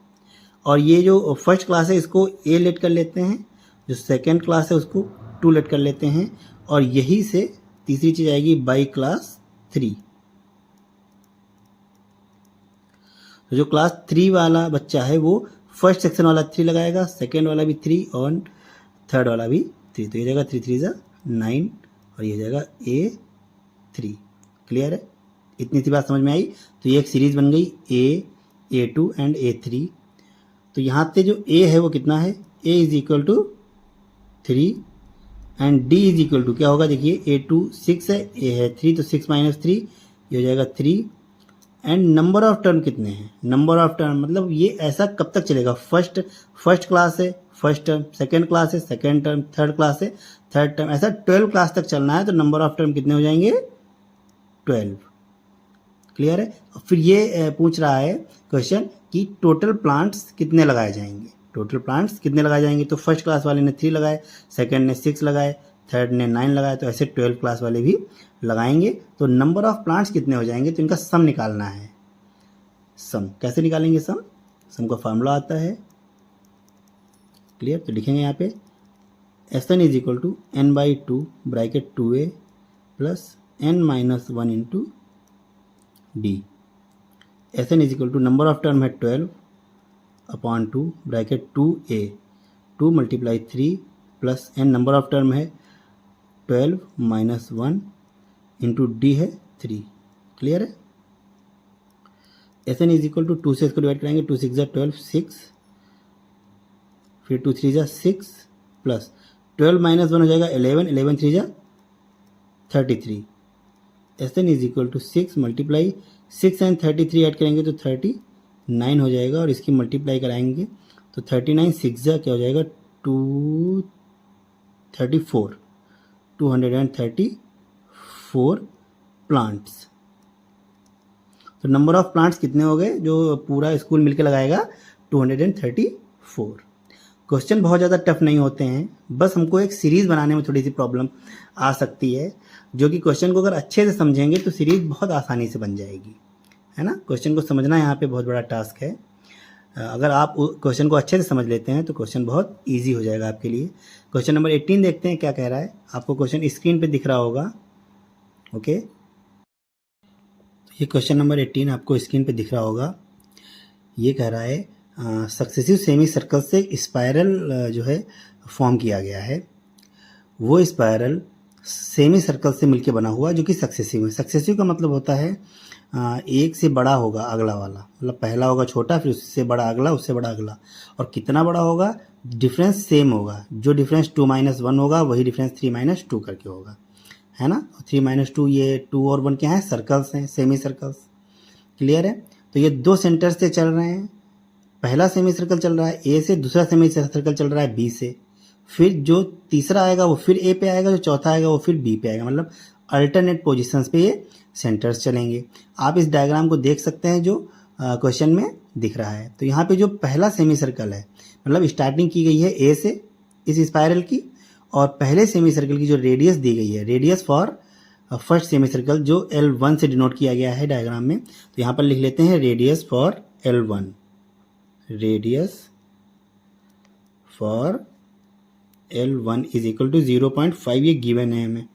और ये जो फर्स्ट क्लास है इसको ए लेट कर लेते हैं, जो सेकंड क्लास है उसको 2 लेट कर लेते हैं, और यही से तीसरी चीज आएगी बाई क्लास 3। तो जो क्लास 3 वाला बच्चा है वो फर्स्ट सेक्शन वाला 3 लगाएगा, सेकेंड वाला भी 3, और थर्ड वाला भी 3। तो ये जाएगा 3 3 जा 9, और ये जाएगा A3। क्लियर है। इतनी सी बात समझ में आई। तो ये एक सीरीज बन गई A, A2 एंड A3। तो यहाँ पे जो A है वो कितना है? A is equal to 3 and D is equal to क्या होगा? देखिए A2 6 है, A है 3, तो 6 माइनस 3 ये हो जाएगा 3। एंड नंबर ऑफ टर्म कितने हैं? नंबर ऑफ टर्म मतलब ये ऐसा कब तक चलेगा? फर्स्ट क्लास है, फर्स्ट टर्म, सेकेंड क्लास है, सेकेंड टर्म, थर्ड क्लास है, थर्ड टर्म, ऐसा 12 क्लास तक चलना है। तो नंबर ऑफ टर्म कितने हो जाएंगे? 12। क्लियर है। फिर ये पूछ रहा है क्वेश्चन कि टोटल प्लांट्स कितने लगाए जाएंगे? टोटल प्लांट्स कितने लगाए जाएंगे? तो फर्स्ट क्लास वाले ने 3 लगाए, सेकेंड ने 6 लगाए, थर्ड ने 9 लगाए, तो ऐसे 12 क्लास वाले भी लगाएंगे। तो नंबर ऑफ प्लांट्स कितने हो जाएंगे? तो इनका सम निकालना है। सम कैसे निकालेंगे? सम का फार्मूला आता है। क्लियर। तो लिखेंगे यहाँ पे Sn is equal to n/2 bracket 2a plus n-1 into d। Sn is equal to number of term है 12 upon 2 bracket 2a, 2 multiply 3 plus n number of term है 12 माइनस 1 इंटू d है 3। Clear है। Sn is equal to 2 से इसको divide करेंगे, 2 6 12, 6 फिर 2 3 जा 6 plus 12 minus 1 हो जाएगा 11, 11 3 जा 33। SN is equal to 6 multiply 6 and 33 add करेंगे तो 39 हो जाएगा, और इसकी मल्टीप्लाई कराएंगे तो 39 6 जा क्या हो जाएगा 234 234 प्लांट्स। तो नंबर ऑफ प्लांट्स कितने हो गए जो पूरा स्कूल मिलकर लगाएगा 234। क्वेश्चन बहुत ज़्यादा टफ नहीं होते हैं, बस हमको एक सीरीज़ बनाने में थोड़ी सी प्रॉब्लम आ सकती है, जो कि क्वेश्चन को अगर अच्छे से समझेंगे तो सीरीज़ बहुत आसानी से बन जाएगी, है ना। क्वेश्चन को समझना यहाँ पे बहुत बड़ा टास्क है। अगर आप क्वेश्चन को अच्छे से समझ लेते हैं तो क्वेश्चन बहुत ईजी हो जाएगा आपके लिए। क्वेश्चन नंबर 18 देखते हैं क्या कह रहा है। आपको क्वेश्चन स्क्रीन पे दिख रहा होगा, ओके। ये क्वेश्चन नंबर 18 आपको स्क्रीन पे दिख रहा होगा। ये कह रहा है सक्सेसिव सेमी सर्कल से स्पायरल जो है फॉर्म किया गया है। वो स्पायरल सेमी सर्कल से मिलके बना हुआ जो कि सक्सेसिव है। सक्सेसिव का मतलब होता है एक से बड़ा होगा अगला वाला, मतलब पहला होगा छोटा, फिर उससे बड़ा अगला, उससे बड़ा अगला, और कितना बड़ा होगा, डिफरेंस सेम होगा। जो डिफरेंस 2 - 1 होगा वही डिफरेंस 3 - 2 करके होगा, है ना। 3 - 2 ये 2 और 1 क्या है, सर्कल्स हैं, सेमी सर्कल्स। क्लियर है। तो ये दो सेंटर से चल रहे हैं। पहला सेमी सर्कल चल रहा है ए से, दूसरा सेमी सर्कल चल रहा है बी से। फिर जो तीसरा आएगा वो फिर ए पे आएगा, जो चौथा आएगा वो फिर बी पे आएगा, मतलब अल्टरनेट पोजीशंस पे ये सेंटर्स चलेंगे। आप इस डायग्राम को देख सकते हैं जो क्वेश्चन में दिख रहा है। तो यहाँ पे जो पहला सेमी सर्कल है, मतलब स्टार्टिंग की गई है ए से इस स्पायरल की, और पहले सेमी सर्कल की जो रेडियस दी गई है, radius for first semi circle जो L1 से डिनोट किया गया है डायग्राम में, तो यहाँ पर लिख लेते हैं radius for L1, radius for L1 is equal to 0.5, ये गिवन है हमें,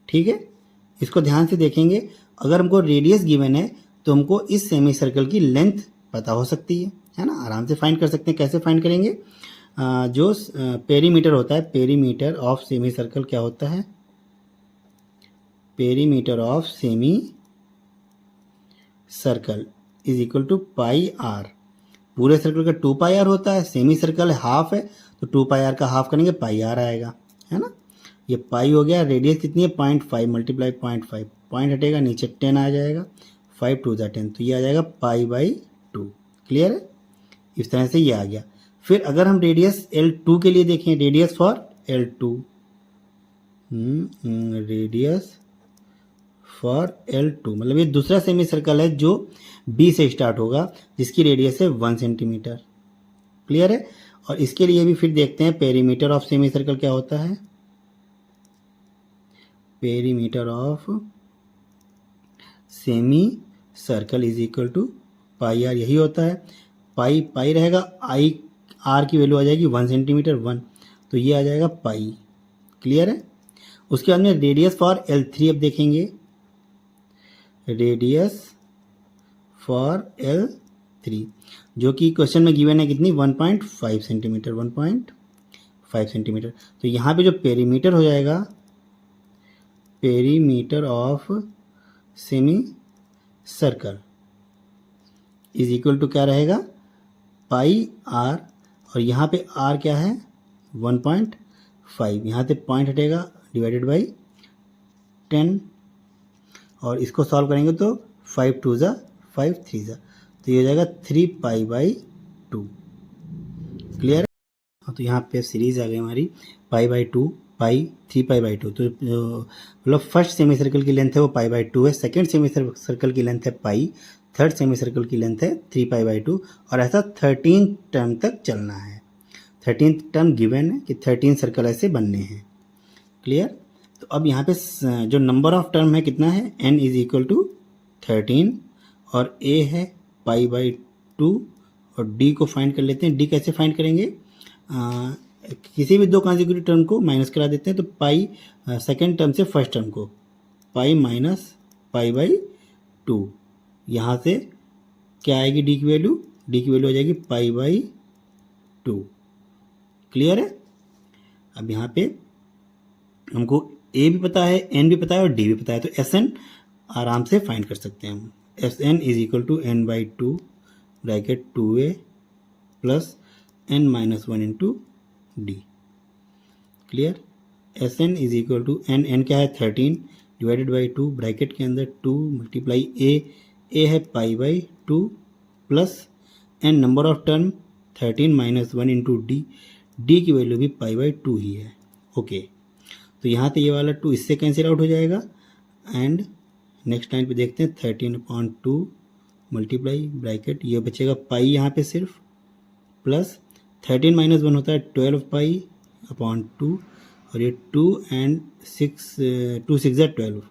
ठीक है। इसको ध्यान से देखेंगे। अगर हमको रेडियस गिवन है तो हमको इस सेमी सर्कल की लेंथ पता हो सकती है ना, आराम से फाइंड कर सकते हैं। कैसे फाइंड करेंगे, जो पेरीमीटर होता है, पेरीमीटर ऑफ सेमी सर्कल क्या होता है, perimeter of semicircle is equal to pi R. पूरे सर्कल का 2 पाई आर होता है, सेमी सर्कल हाफ है तो 2 पाई आर का हाफ करेंगे पाई आर आएगा, है ना। ये पाई हो गया। रेडियस कितनी है 0.5 मल्टीप्लाई 0.5, पॉइंट हटेगा नीचे 10 आ जाएगा, 5 2 10, तो ये आ जाएगा π/2। क्लियर है। इस तरह से ये आ गया। फिर अगर हम रेडियस L2 के लिए देखें, radius for L2, radius for L2 मतलब ये दूसरा सेमी सर्कल है जो B से स्टार्ट होगा, जिसकी रेडियस है 1 सेंटीमीटर। क्लियर है। और इसके लिए भी फिर देखते हैं पेरीमीटर ऑफ सेमी सर्कल क्या होता है, perimeter of semicircle is equal to pi R, यही होता है। पाई पाई रहेगा, आई आर की वैल्यू आ जाएगी 1 सेंटीमीटर 1, तो ये आ जाएगा पाई। क्लियर है। उसके बाद में रेडियस फॉर L3 अब देखेंगे, रेडियस फॉर L3 जो कि क्वेश्चन में गिवन है कितनी 1.5 सेंटीमीटर, 1.5 सेंटीमीटर। तो यहाँ पे जो पेरीमीटर हो जाएगा, perimeter of semicircle is equal to क्या रहेगा पाई आर, और यहाँ पे आर क्या है 1.5, यहाँ से पॉइंट हटेगा डिवाइडेड बाई 10, और इसको सॉल्व करेंगे तो 5 2 ज़ा 5 3 ज़ा, तो ये हो जाएगा 3 π/2। क्लियर है। तो यहाँ पे सीरीज आ गई हमारी π/2, पाई 3 π/2। तो मतलब फर्स्ट सेमी सर्कल की लेंथ है वो π/2 है, सेकंड सेमी सर्कल की लेंथ है पाई, थर्ड सेमी सर्कल की लेंथ है 3 π/2, और ऐसा 13 टर्म तक चलना है। 13 टर्म गिवन है कि 13 सर्कल ऐसे बनने हैं। क्लियर। तो अब यहाँ पे जो नंबर ऑफ टर्म है कितना है, n इज इक्वल टू 13, और a है π/2, और d को फाइंड कर लेते हैं। d कैसे फाइंड करेंगे, किसी भी दो कॉन्जिक्यूटिव टर्म को माइनस करा देते हैं, तो पाई सेकेंड टर्म से फर्स्ट टर्म को पाई माइनस π/2, यहाँ से क्या आएगी d की वैल्यू, d की वैल्यू आ जाएगी π/2। क्लियर है। अब यहाँ पे हमको a भी पता है, n भी पता है और d भी पता है, तो Sn आराम से फाइंड कर सकते हैं हम। Sn is equal to n/2 bracket 2a plus n minus one into D. Clear. S N is equal to n क्या है 13 डिवाइडेड बाई 2 ब्रैकेट के अंदर 2 मल्टीप्लाई ए है pi by 2 plus n number of term 13 minus one into D की value भी pi by 2 ही है। Okay तो यहाँ पे ये वाला 2 इससे कैंसिल आउट हो जाएगा एंड नेक्स्ट लाइन पे देखते हैं 13/2 मल्टीप्लाई ब्रैकेट ये बचेगा पाई यहाँ पे सिर्फ प्लस 13 माइनस वन होता है 12 पाई अपॉन 2 और ये 2 एंड 6 2 6 है 12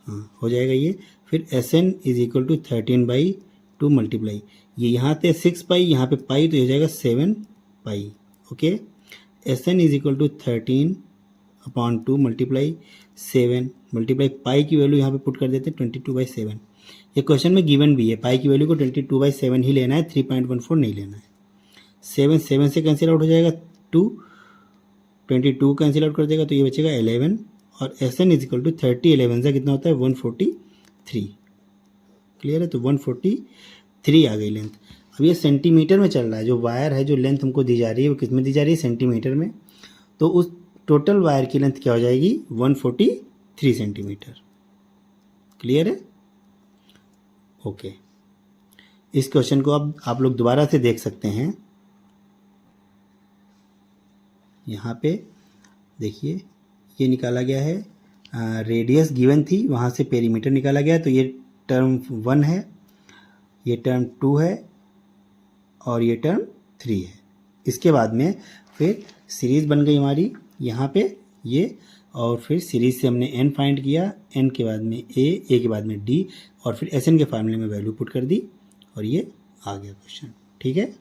हाँ हो जाएगा ये। फिर S N is equal to 13/2 multiply ये यहाँ पे 6 पाई यहाँ पे पाई तो हो जाएगा 7 pi. Okay S N is equal to 13/2 multiply 7 multiply pi की वैल्यू यहाँ पे पुट कर देते हैं 22/7। ये क्वेश्चन में गिवन भी है पाई की वैल्यू को 22/7 ही लेना है 3.14 नहीं लेना है। 7 से कैंसिल आउट हो जाएगा 2 22 कैंसिल आउट कर देगा तो ये बचेगा 11 और S N is equal to 30 11 से कितना होता है 143। क्लियर है तो 143 आ गई लेंथ। अब ये सेंटीमीटर में चल रहा है जो वायर है जो लेंथ हमको दी जा रही है वो किस में दी जा रही है सेंटीमीटर में। तो उस टोटल वायर की लेंथ क्या हो जाएगी 143 सेंटीमीटर। क्लियर है। ओके इस क्वेश्चन को अब आप लोग दोबारा से देख सकते हैं। यहाँ पे देखिए ये निकाला गया है रेडियस गिवन थी वहाँ से पेरीमीटर निकाला गया तो ये टर्म 1 है ये टर्म 2 है और ये टर्म 3 है। इसके बाद में फिर सीरीज़ बन गई हमारी यहाँ पे ये और फिर सीरीज़ से हमने n फाइंड किया n के बाद में a के बाद में d और फिर एस एन के फार्मूले में वैल्यू पुट कर दी और ये आ गया क्वेश्चन। ठीक है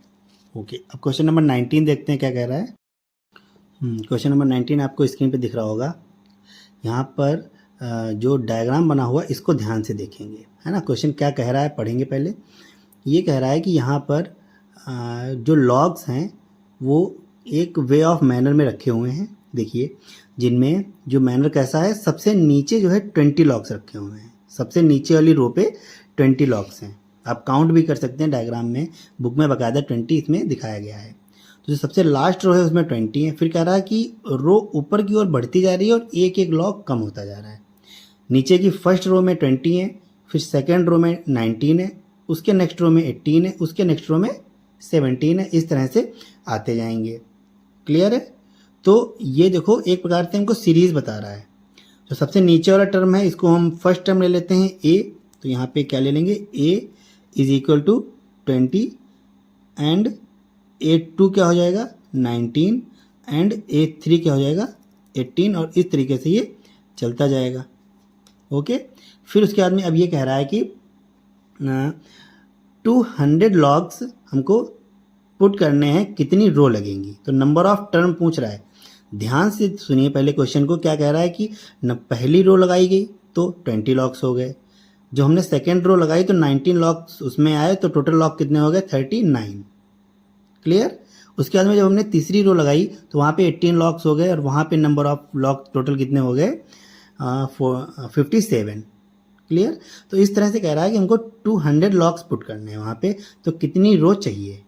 ओके अब क्वेश्चन नंबर 19 देखते हैं क्या कह रहा है। क्वेश्चन नंबर 19 आपको स्क्रीन पे दिख रहा होगा। यहाँ पर जो डायग्राम बना हुआ इसको ध्यान से देखेंगे है ना। क्वेश्चन क्या कह रहा है पढ़ेंगे पहले। ये कह रहा है कि यहाँ पर जो लॉग्स हैं वो एक वे ऑफ मैनर में रखे हुए हैं। देखिए जिनमें जो मैनर कैसा है सबसे नीचे जो है 20 लॉग्स रखे हुए हैं। सबसे नीचे वाली रो पे 20 लॉग्स हैं। आप काउंट भी कर सकते हैं डायग्राम में बुक में बाकायदा 20 इसमें दिखाया गया है। तो जो सबसे लास्ट रो है उसमें 20 है। फिर कह रहा है कि रो ऊपर की ओर बढ़ती जा रही है और एक एक लॉग कम होता जा रहा है। नीचे की फर्स्ट रो में 20 है फिर सेकेंड रो में 19 है उसके नेक्स्ट रो में 18 है उसके नेक्स्ट रो में 17 है। इस तरह से आते जाएंगे। क्लियर है। तो ये देखो एक प्रकार से हमको सीरीज बता रहा है। जो सबसे नीचे वाला टर्म है इसको हम फर्स्ट टर्म ले लेते हैं a तो यहाँ पे क्या ले लेंगे a is equal to 20 and a2 क्या हो जाएगा 19 एंड a3 क्या हो जाएगा 18 और इस तरीके से ये चलता जाएगा। ओके फिर उसके बाद में अब ये कह रहा है कि 200 लॉग्स हमको पुट करने हैं कितनी रो लगेंगी। तो नंबर ऑफ टर्म पूछ रहा है। ध्यान से सुनिए पहले क्वेश्चन को। क्या कह रहा है कि न पहली रो लगाई गई तो 20 लॉग्स हो गए। जो हमने सेकेंड रो लगाई तो 19 लॉग्स उसमें आए तो टोटल लॉग कितने हो गए 39। क्लियर। उसके बाद में जब हमने तीसरी रो लगाई तो वहाँ पे 18 लॉग्स हो गए और वहाँ पे नंबर ऑफ लॉग टोटल कितने हो गए 57। क्लियर। तो इस तरह से कह रहा है कि हमको 200 लॉग्स पुट करने हैं वहाँ पे। तो कितनी रो चाहिए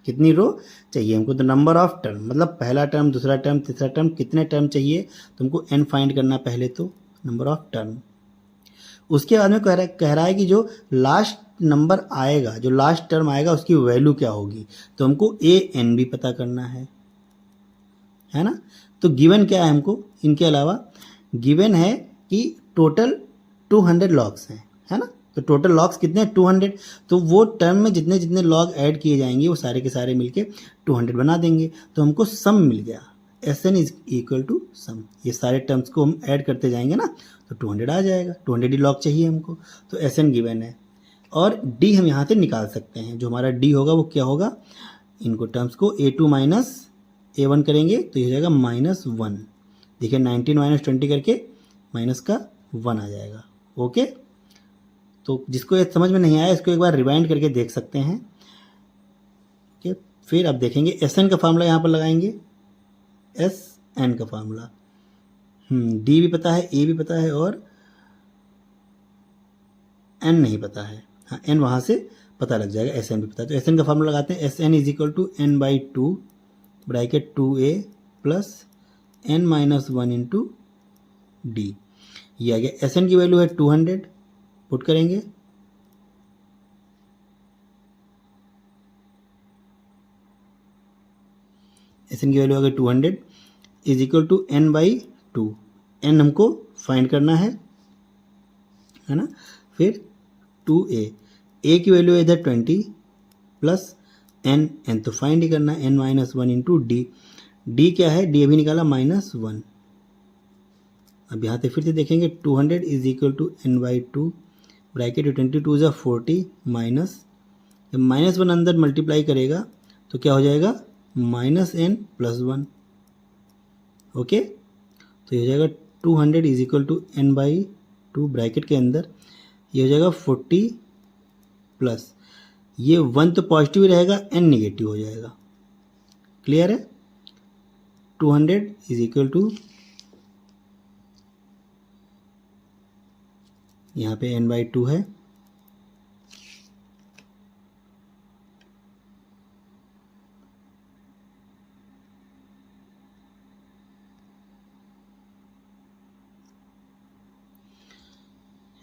कितनी रो चाहिए हमको। तो नंबर ऑफ टर्म मतलब पहला टर्म दूसरा टर्म तीसरा टर्म कितने टर्म चाहिए तुमको n फाइंड करना पहले तो नंबर ऑफ टर्म। उसके बाद में कह रहा है कि जो लास्ट नंबर आएगा जो लास्ट टर्म आएगा उसकी वैल्यू क्या होगी। तो हमको a n भी पता करना है ना। तो गिवन क्या है हमको इनके अलावा गिवन है कि टोटल 200 लॉग्स हैं है ना। तो टोटल लॉग्स कितने हैं 200। तो वो टर्म में जितने जितने लॉग ऐड किए जाएंगे वो सारे के सारे मिलके 200 बना देंगे। तो हमको सम मिल गया S N is equal to sum. ये सारे टर्म्स को हम ऐड करते जाएंगे ना तो 200 आ जाएगा। 200 ही लॉग चाहिए हमको। तो एस एन गिवन है और डी हम यहाँ से निकाल सकते हैं। जो हमारा डी होगा वो क्या होगा इनको टर्म्स को a2 माइनस a1 करेंगे तो ये हो जाएगा -1। देखिए 19 माइनस 20 करके माइनस का 1 आ जाएगा। ओके तो जिसको ये समझ में नहीं आया इसको एक बार रिवाइंड करके देख सकते हैं। ओके फिर अब देखेंगे एस एन का फार्मूला यहाँ पर लगाएंगे एस एन का फार्मूला। डी भी पता है ए भी पता है और एन नहीं पता है। हाँ एन वहाँ से पता लग जाएगा, एस एन भी पता है। तो एस एन का फॉर्मूला लगाते हैं, S N is equal to n by two bracket 2a plus n minus 1 into D. ये आ गया। एस एन की वैल्यू है 200, पुट करेंगे, एस एन की वैल्यू आ गई 200 is equal to n by two. N हमको फाइंड करना है ना। फिर 2a, a की वैल्यू है इधर 20 प्लस n तो फाइंड ही करना है, n minus 1 into D. D क्या है, डी अभी निकाला -1। अब यहाँ से फिर से देखेंगे, 200 is equal to n by two bracket 22 ज़ा 40 माइनस, जब -1 अंदर मल्टीप्लाई करेगा तो क्या हो जाएगा, -n प्लस 1। ओके, तो ये हो जाएगा 200 is equal to n by two bracket के अंदर ये हो जाएगा 40 प्लस ये 1 तो पॉजिटिव ही रहेगा, n निगेटिव हो जाएगा। क्लियर है। 200 इज इक्वल टू, यहाँ पे n बाई टू है,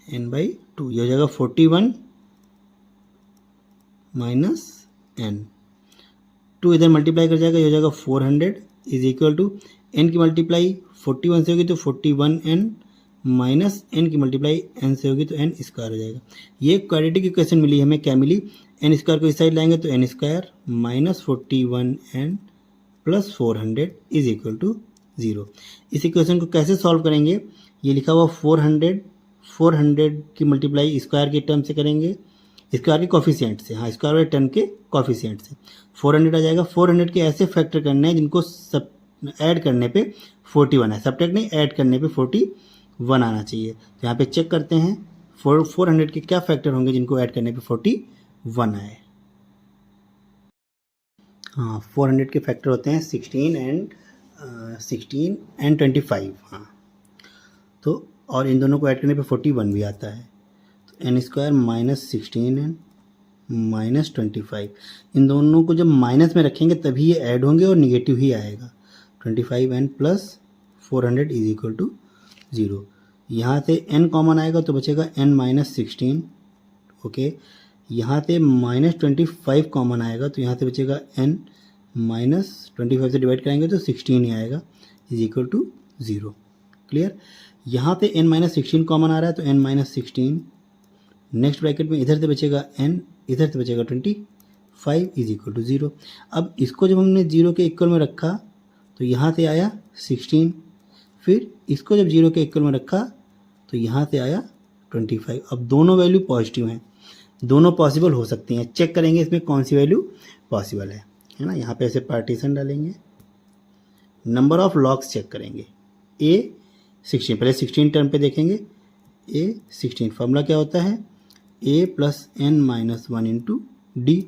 n बाई टू, ये हो जाएगा 41 माइनस n, 2 इधर मल्टीप्लाई कर जाएगा, ये हो जाएगा 400 इज इक्वल टू n की मल्टीप्लाई 41 से होगी तो 41n माइनस n की मल्टीप्लाई n से होगी तो n स्क्वायर हो जाएगा। ये क्वाड्रेटिक इक्वेशन मिली हमें, क्या मिली, n स्क्वायर को इस साइड लाएंगे तो n square minus 41n plus 400 is equal to 0। इस इक्वेशन को कैसे सॉल्व करेंगे, ये लिखा हुआ 400 की मल्टीप्लाई स्क्वायर के टर्म से करेंगे, स्क्वायर के कॉफिशिएंट से, हाँ स्क्वायर वाले टर्म के कॉफिशिएंट से 400 आ जाएगा। 400 के ऐसे फैक्टर करने हैं जिनको सब ऐड करने पे 41 है, सब्ट्रैक्ट नहीं, ऐड करने पे 41 आना चाहिए। तो यहाँ पे चेक करते हैं 400 के क्या फैक्टर होंगे जिनको ऐड करने पे 41 आए। हाँ, 400 के फैक्टर होते हैं 16 एंड 25। हाँ, तो और इन दोनों को ऐड करने पे 41 भी आता है, तो n square minus 16n minus 25, इन दोनों को जब माइनस में रखेंगे तभी ये ऐड होंगे और निगेटिव ही आएगा। 25n plus 400 is equal to 0। यहाँ से n कॉमन आएगा तो बचेगा n माइनस 16। ओके, यहाँ से -25 कॉमन आएगा तो यहाँ से बचेगा n माइनस 25 से डिवाइड करेंगे तो 16 ही आएगा इज इक्वल टू 0। क्लियर। यहाँ पे n माइनस 16 कॉमन आ रहा है तो n माइनस 16, नेक्स्ट ब्रैकेट में इधर से बचेगा n, इधर से बचेगा 25 इज इक्वल टू 0। अब इसको जब हमने 0 के इक्वल में रखा तो यहाँ से आया 16, फिर इसको जब 0 के इक्वल में रखा तो यहाँ से आया 25। अब दोनों वैल्यू पॉजिटिव हैं, दोनों पॉसिबल हो सकती हैं। चेक करेंगे इसमें कौन सी वैल्यू पॉसिबल है ना। यहाँ पे ऐसे पार्टीशन डालेंगे, नंबर ऑफ लॉग्स चेक करेंगे। A16, पहले 16 टर्म पे देखेंगे, A16 फॉर्मूला क्या होता है, A plus n minus 1 into D.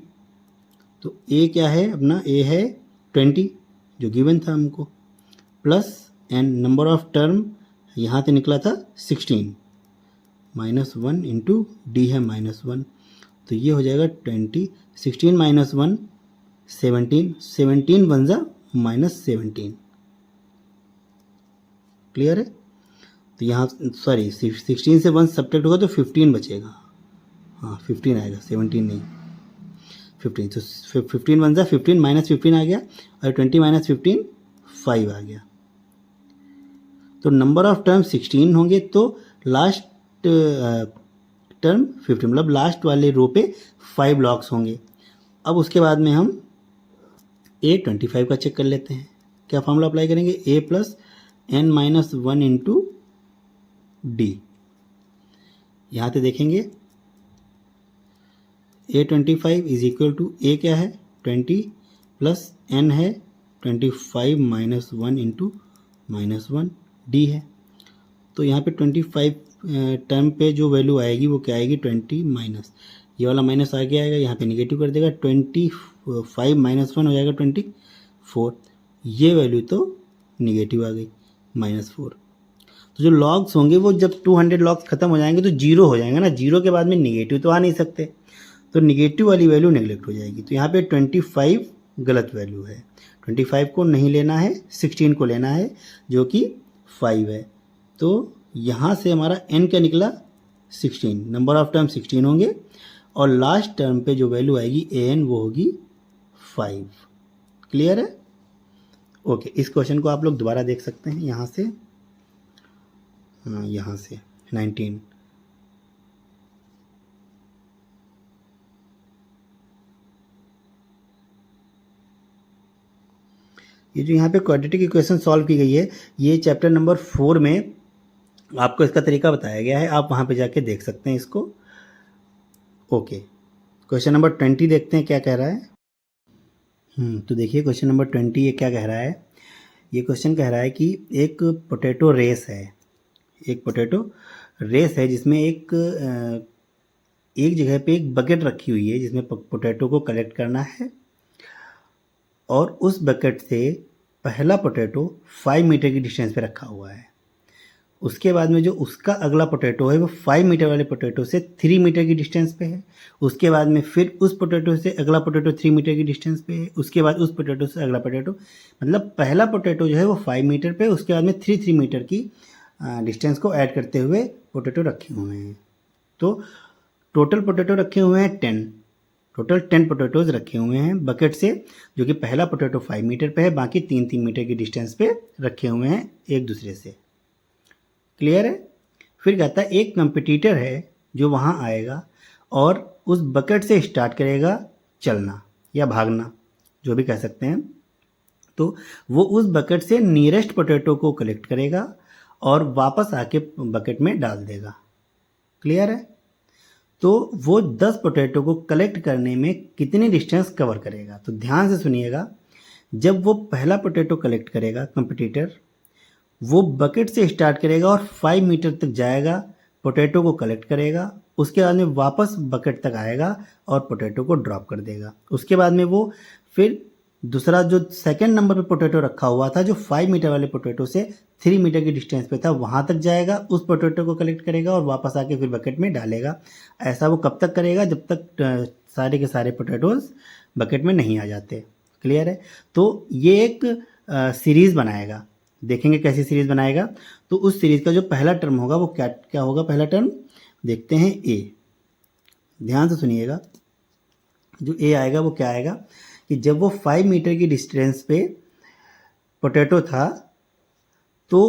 तो A क्या है अपना, A है 20 जो गिवन था हमको, plus n number of term यहाँ से निकला था 16 माइनस 1 इंटू डी है -1, तो ये हो जाएगा 20। 16 माइनस 1 17, 17 बन जा -17। क्लियर है। तो यहाँ सॉरी 16 से 1 सब्ट्रैक्ट होगा तो 15 बचेगा, हाँ 15 आएगा, 17 नहीं 15। तो 15 बन जा 15 माइनस 15 आ गया और 20 माइनस 15 5 आ गया। तो नंबर ऑफ टर्म 16 होंगे तो लास्ट टर्म 15, मतलब लास्ट वाले रो पे 5 ब्लॉक्स होंगे। अब उसके बाद में हम A25 का चेक कर लेते हैं। क्या फॉर्मूला अप्लाई करेंगे, A plus n minus 1 into D. यहाँ पे देखेंगे A25 is equal to A क्या है 20 प्लस n है 25 माइनस 1 इंटू -1 डी है। तो यहाँ पे 25 टर्म पे जो वैल्यू आएगी वो क्या आएगी 20 माइनस, ये वाला माइनस आगे आएगा, यहाँ पे निगेटिव कर देगा, 25 माइनस 1 हो जाएगा 24। ये वैल्यू तो निगेटिव आ गई -4। तो जो लॉग्स होंगे वो जब 200 लॉग्स खत्म हो जाएंगे तो 0 हो जाएंगे ना, 0 के बाद में निगेटिव तो आ नहीं सकते। तो निगेटिव वाली वैल्यू नेगलेक्ट हो जाएगी। तो यहाँ पे 25 गलत वैल्यू है, 25 को नहीं लेना है, 16 को लेना है जो कि 5 है। तो यहाँ से हमारा n क्या निकला 16, नंबर ऑफ टर्म 16 होंगे और लास्ट टर्म पे जो वैल्यू आएगी an वो होगी 5। क्लियर है? ओके, इस क्वेश्चन को आप लोग दोबारा देख सकते हैं यहाँ से, हाँ यहाँ से 19। ये जो यहाँ पे क्वाड्रेटिक इक्वेशन सॉल्व की गई है, ये चैप्टर नंबर 4 में आपको इसका तरीका बताया गया है, आप वहाँ पे जाके देख सकते हैं इसको। ओके, क्वेश्चन नंबर 20 देखते हैं क्या कह रहा है। तो देखिए क्वेश्चन नंबर 20 ये क्या कह रहा है। ये क्वेश्चन कह रहा है कि एक पोटैटो रेस है, एक पोटैटो रेस है जिसमें एक जगह पे एक बकेट रखी हुई है जिसमें पोटैटो को कलेक्ट करना है और उस बकेट से पहला पोटैटो 5 मीटर की डिस्टेंस पे रखा हुआ है। उसके बाद में जो उसका अगला पोटैटो है वो 5 मीटर वाले पोटैटो से 3 मीटर की डिस्टेंस पे है। उसके बाद में फिर उस पोटैटो से अगला पोटैटो 3 मीटर की डिस्टेंस पे है। उसके बाद उस पोटैटो से अगला पोटैटो, मतलब पहला पोटैटो जो है वो 5 मीटर पे, उसके बाद में 3 मीटर की डिस्टेंस को ऐड करते हुए पोटैटो रखे हुए हैं। तो टोटल पोटैटो रखे हुए हैं 10, टोटल 10 पोटैटोज रखे हुए हैं बकेट से, जो कि पहला पोटैटो 5 मीटर पे है, बाकी 3 मीटर की डिस्टेंस पे रखे हुए हैं एक दूसरे से। क्लियर है? फिर कहता है एक कंपटीटर है जो वहाँ आएगा और उस बकेट से स्टार्ट करेगा चलना या भागना, जो भी कह सकते हैं। तो वो उस बकेट से नियरेस्ट पोटैटो को कलेक्ट करेगा और वापस आके बकेट में डाल देगा। क्लियर है? तो वो 10 पोटैटो को कलेक्ट करने में कितनी डिस्टेंस कवर करेगा? तो ध्यान से सुनिएगा, जब वो पहला पोटैटो कलेक्ट करेगा कंपटीटर, वो बकेट से स्टार्ट करेगा और 5 मीटर तक जाएगा, पोटैटो को कलेक्ट करेगा, उसके बाद में वापस बकेट तक आएगा और पोटैटो को ड्रॉप कर देगा। उसके बाद में वो फिर दूसरा जो सेकंड नंबर पे पोटैटो रखा हुआ था, जो 5 मीटर वाले पोटैटो से 3 मीटर की डिस्टेंस पे था, वहाँ तक जाएगा, उस पोटैटो को कलेक्ट करेगा और वापस आके फिर बकेट में डालेगा। ऐसा वो कब तक करेगा? जब तक सारे के सारे पोटैटोज बकेट में नहीं आ जाते। क्लियर है? तो ये एक सीरीज़ बनाएगा, देखेंगे कैसी सीरीज़ बनाएगा। तो उस सीरीज़ का जो पहला टर्म होगा वो क्या क्या होगा? पहला टर्म देखते हैं ए, ध्यान से सुनिएगा। जो ए आएगा वो क्या आएगा कि जब वो 5 मीटर की डिस्टेंस पे पोटैटो था तो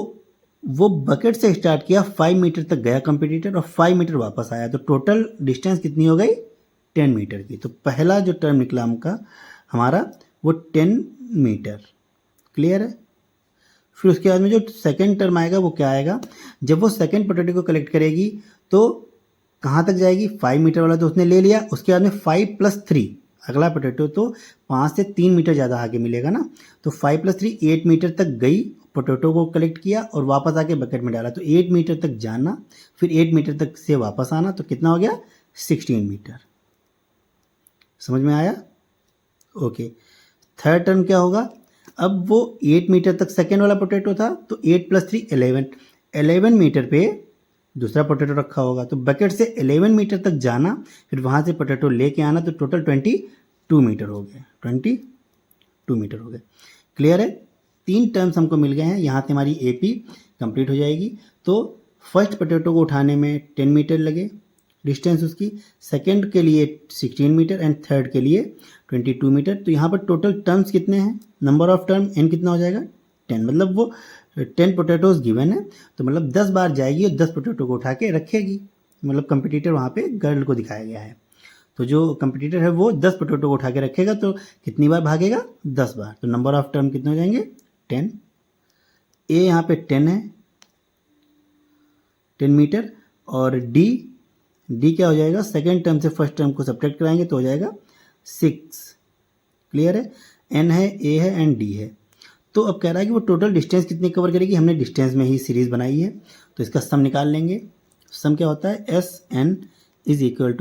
वो बकेट से स्टार्ट किया, 5 मीटर तक गया कंपटीटर और 5 मीटर वापस आया, तो टोटल डिस्टेंस कितनी हो गई? 10 मीटर की। तो पहला जो टर्म निकला हमारा वो 10 मीटर। क्लियर है? फिर उसके बाद में जो सेकंड टर्म आएगा वो क्या आएगा? जब वो सेकंड पोटैटो को कलेक्ट करेगी तो कहाँ तक जाएगी? 5 मीटर वाला तो उसने ले लिया, उसके बाद में 5 + 3 अगला पोटैटो, तो 5 से 3 मीटर ज़्यादा आगे मिलेगा ना, तो 5 + 3 8 मीटर तक गई, पोटैटो को कलेक्ट किया और वापस आके बकेट में डाला। तो 8 मीटर तक जाना, फिर 8 मीटर तक से वापस आना, तो कितना हो गया? 16 मीटर। समझ में आया? ओके, थर्ड टर्म क्या होगा? अब वो 8 मीटर तक सेकेंड वाला पोटैटो था, तो 8 + 3 11 मीटर पे दूसरा पोटैटो रखा होगा, तो बकेट से 11 मीटर तक जाना, फिर वहाँ से पोटैटो लेके आना, तो टोटल 22 मीटर हो गए, 22 मीटर हो गए। क्लियर है? 3 टर्म्स हमको मिल गए हैं, यहाँ से हमारी AP कंप्लीट हो जाएगी। तो फर्स्ट पोटैटो को उठाने में 10 मीटर लगे डिस्टेंस उसकी, सेकंड के लिए 16 मीटर एंड थर्ड के लिए 22 मीटर। तो यहाँ पर टोटल टर्म्स कितने हैं? नंबर ऑफ टर्म n कितना हो जाएगा? 10। मतलब वो 10 पोटैटोज गिवन है, तो मतलब 10 बार जाएगी और 10 पोटैटो को उठा के रखेगी। मतलब कंपटीटर वहाँ पे गर्ल को दिखाया गया है, तो जो कंपटीटर है वो 10 पोटैटो को उठा के रखेगा, तो कितनी बार भागेगा? 10 बार। तो नंबर ऑफ टर्म कितने हो जाएंगे? 10। ए यहाँ पे 10 है, 10 मीटर, और डी क्या हो जाएगा? सेकेंड टर्म से फर्स्ट टर्म को सब्ट्रैक्ट कराएंगे तो हो जाएगा 6। क्लियर है? एन है, ए है एंड डी है। तो अब कह रहा है कि वो टोटल डिस्टेंस कितनी कवर करेगी। हमने डिस्टेंस में ही सीरीज बनाई है, तो इसका सम निकाल लेंगे। सम क्या होता है? SN is equal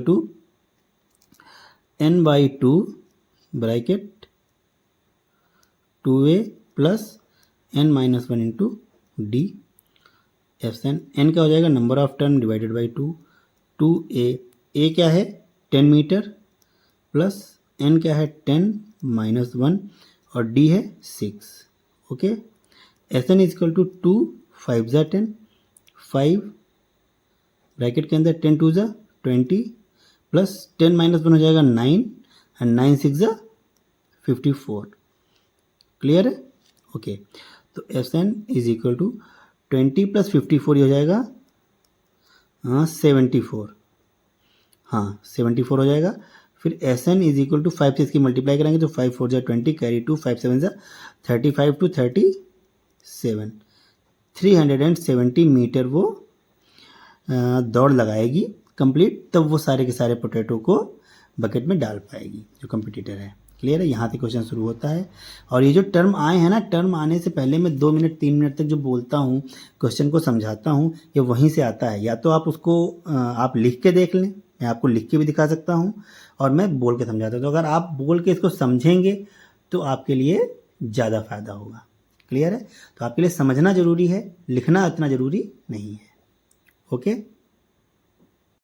to n/2 bracket 2a + n - 1 × d F n क्या हो जाएगा, number of term divided by 2, 2a क्या है 10 मीटर प्लस n क्या है 10 माइनस 1 और d है 6। Okay, S N is equal to 2 5 ज़ा 10, 5 ब्रैकेट के अंदर 10 2 ज़ा 20 प्लस 10 माइनस 1 हो जाएगा 9 एंड 9 6 ज़ा 54। क्लियर है? ओके, तो S N is equal to 20 plus 54 हो जाएगा 74। हाँ 74 हो जाएगा। फिर S N is equal to 5 से इसकी मल्टीप्लाई करेंगे तो 5 4 ज़ा 20 कैरी 2 5 7 ज़ा 35 टू 37, 370 मीटर वो दौड़ लगाएगी कंप्लीट, तब वो सारे के सारे पोटैटो को बकेट में डाल पाएगी जो कंपटीटर है। क्लियर है? यहाँ से क्वेश्चन शुरू होता है। और ये जो टर्म आए हैं ना, टर्म आने से पहले मैं 2 मिनट 3 मिनट तक जो बोलता हूँ, क्वेश्चन को समझाता हूँ, ये वहीं से आता है। या तो आप उसको आप लिख के देख लें, मैं आपको लिख के भी दिखा सकता हूँ और मैं बोल के समझाता हूँ। तो अगर आप बोल के इसको समझेंगे तो आपके लिए ज़्यादा फायदा होगा। क्लियर है? तो आपके लिए समझना ज़रूरी है, लिखना इतना ज़रूरी नहीं है। ओके।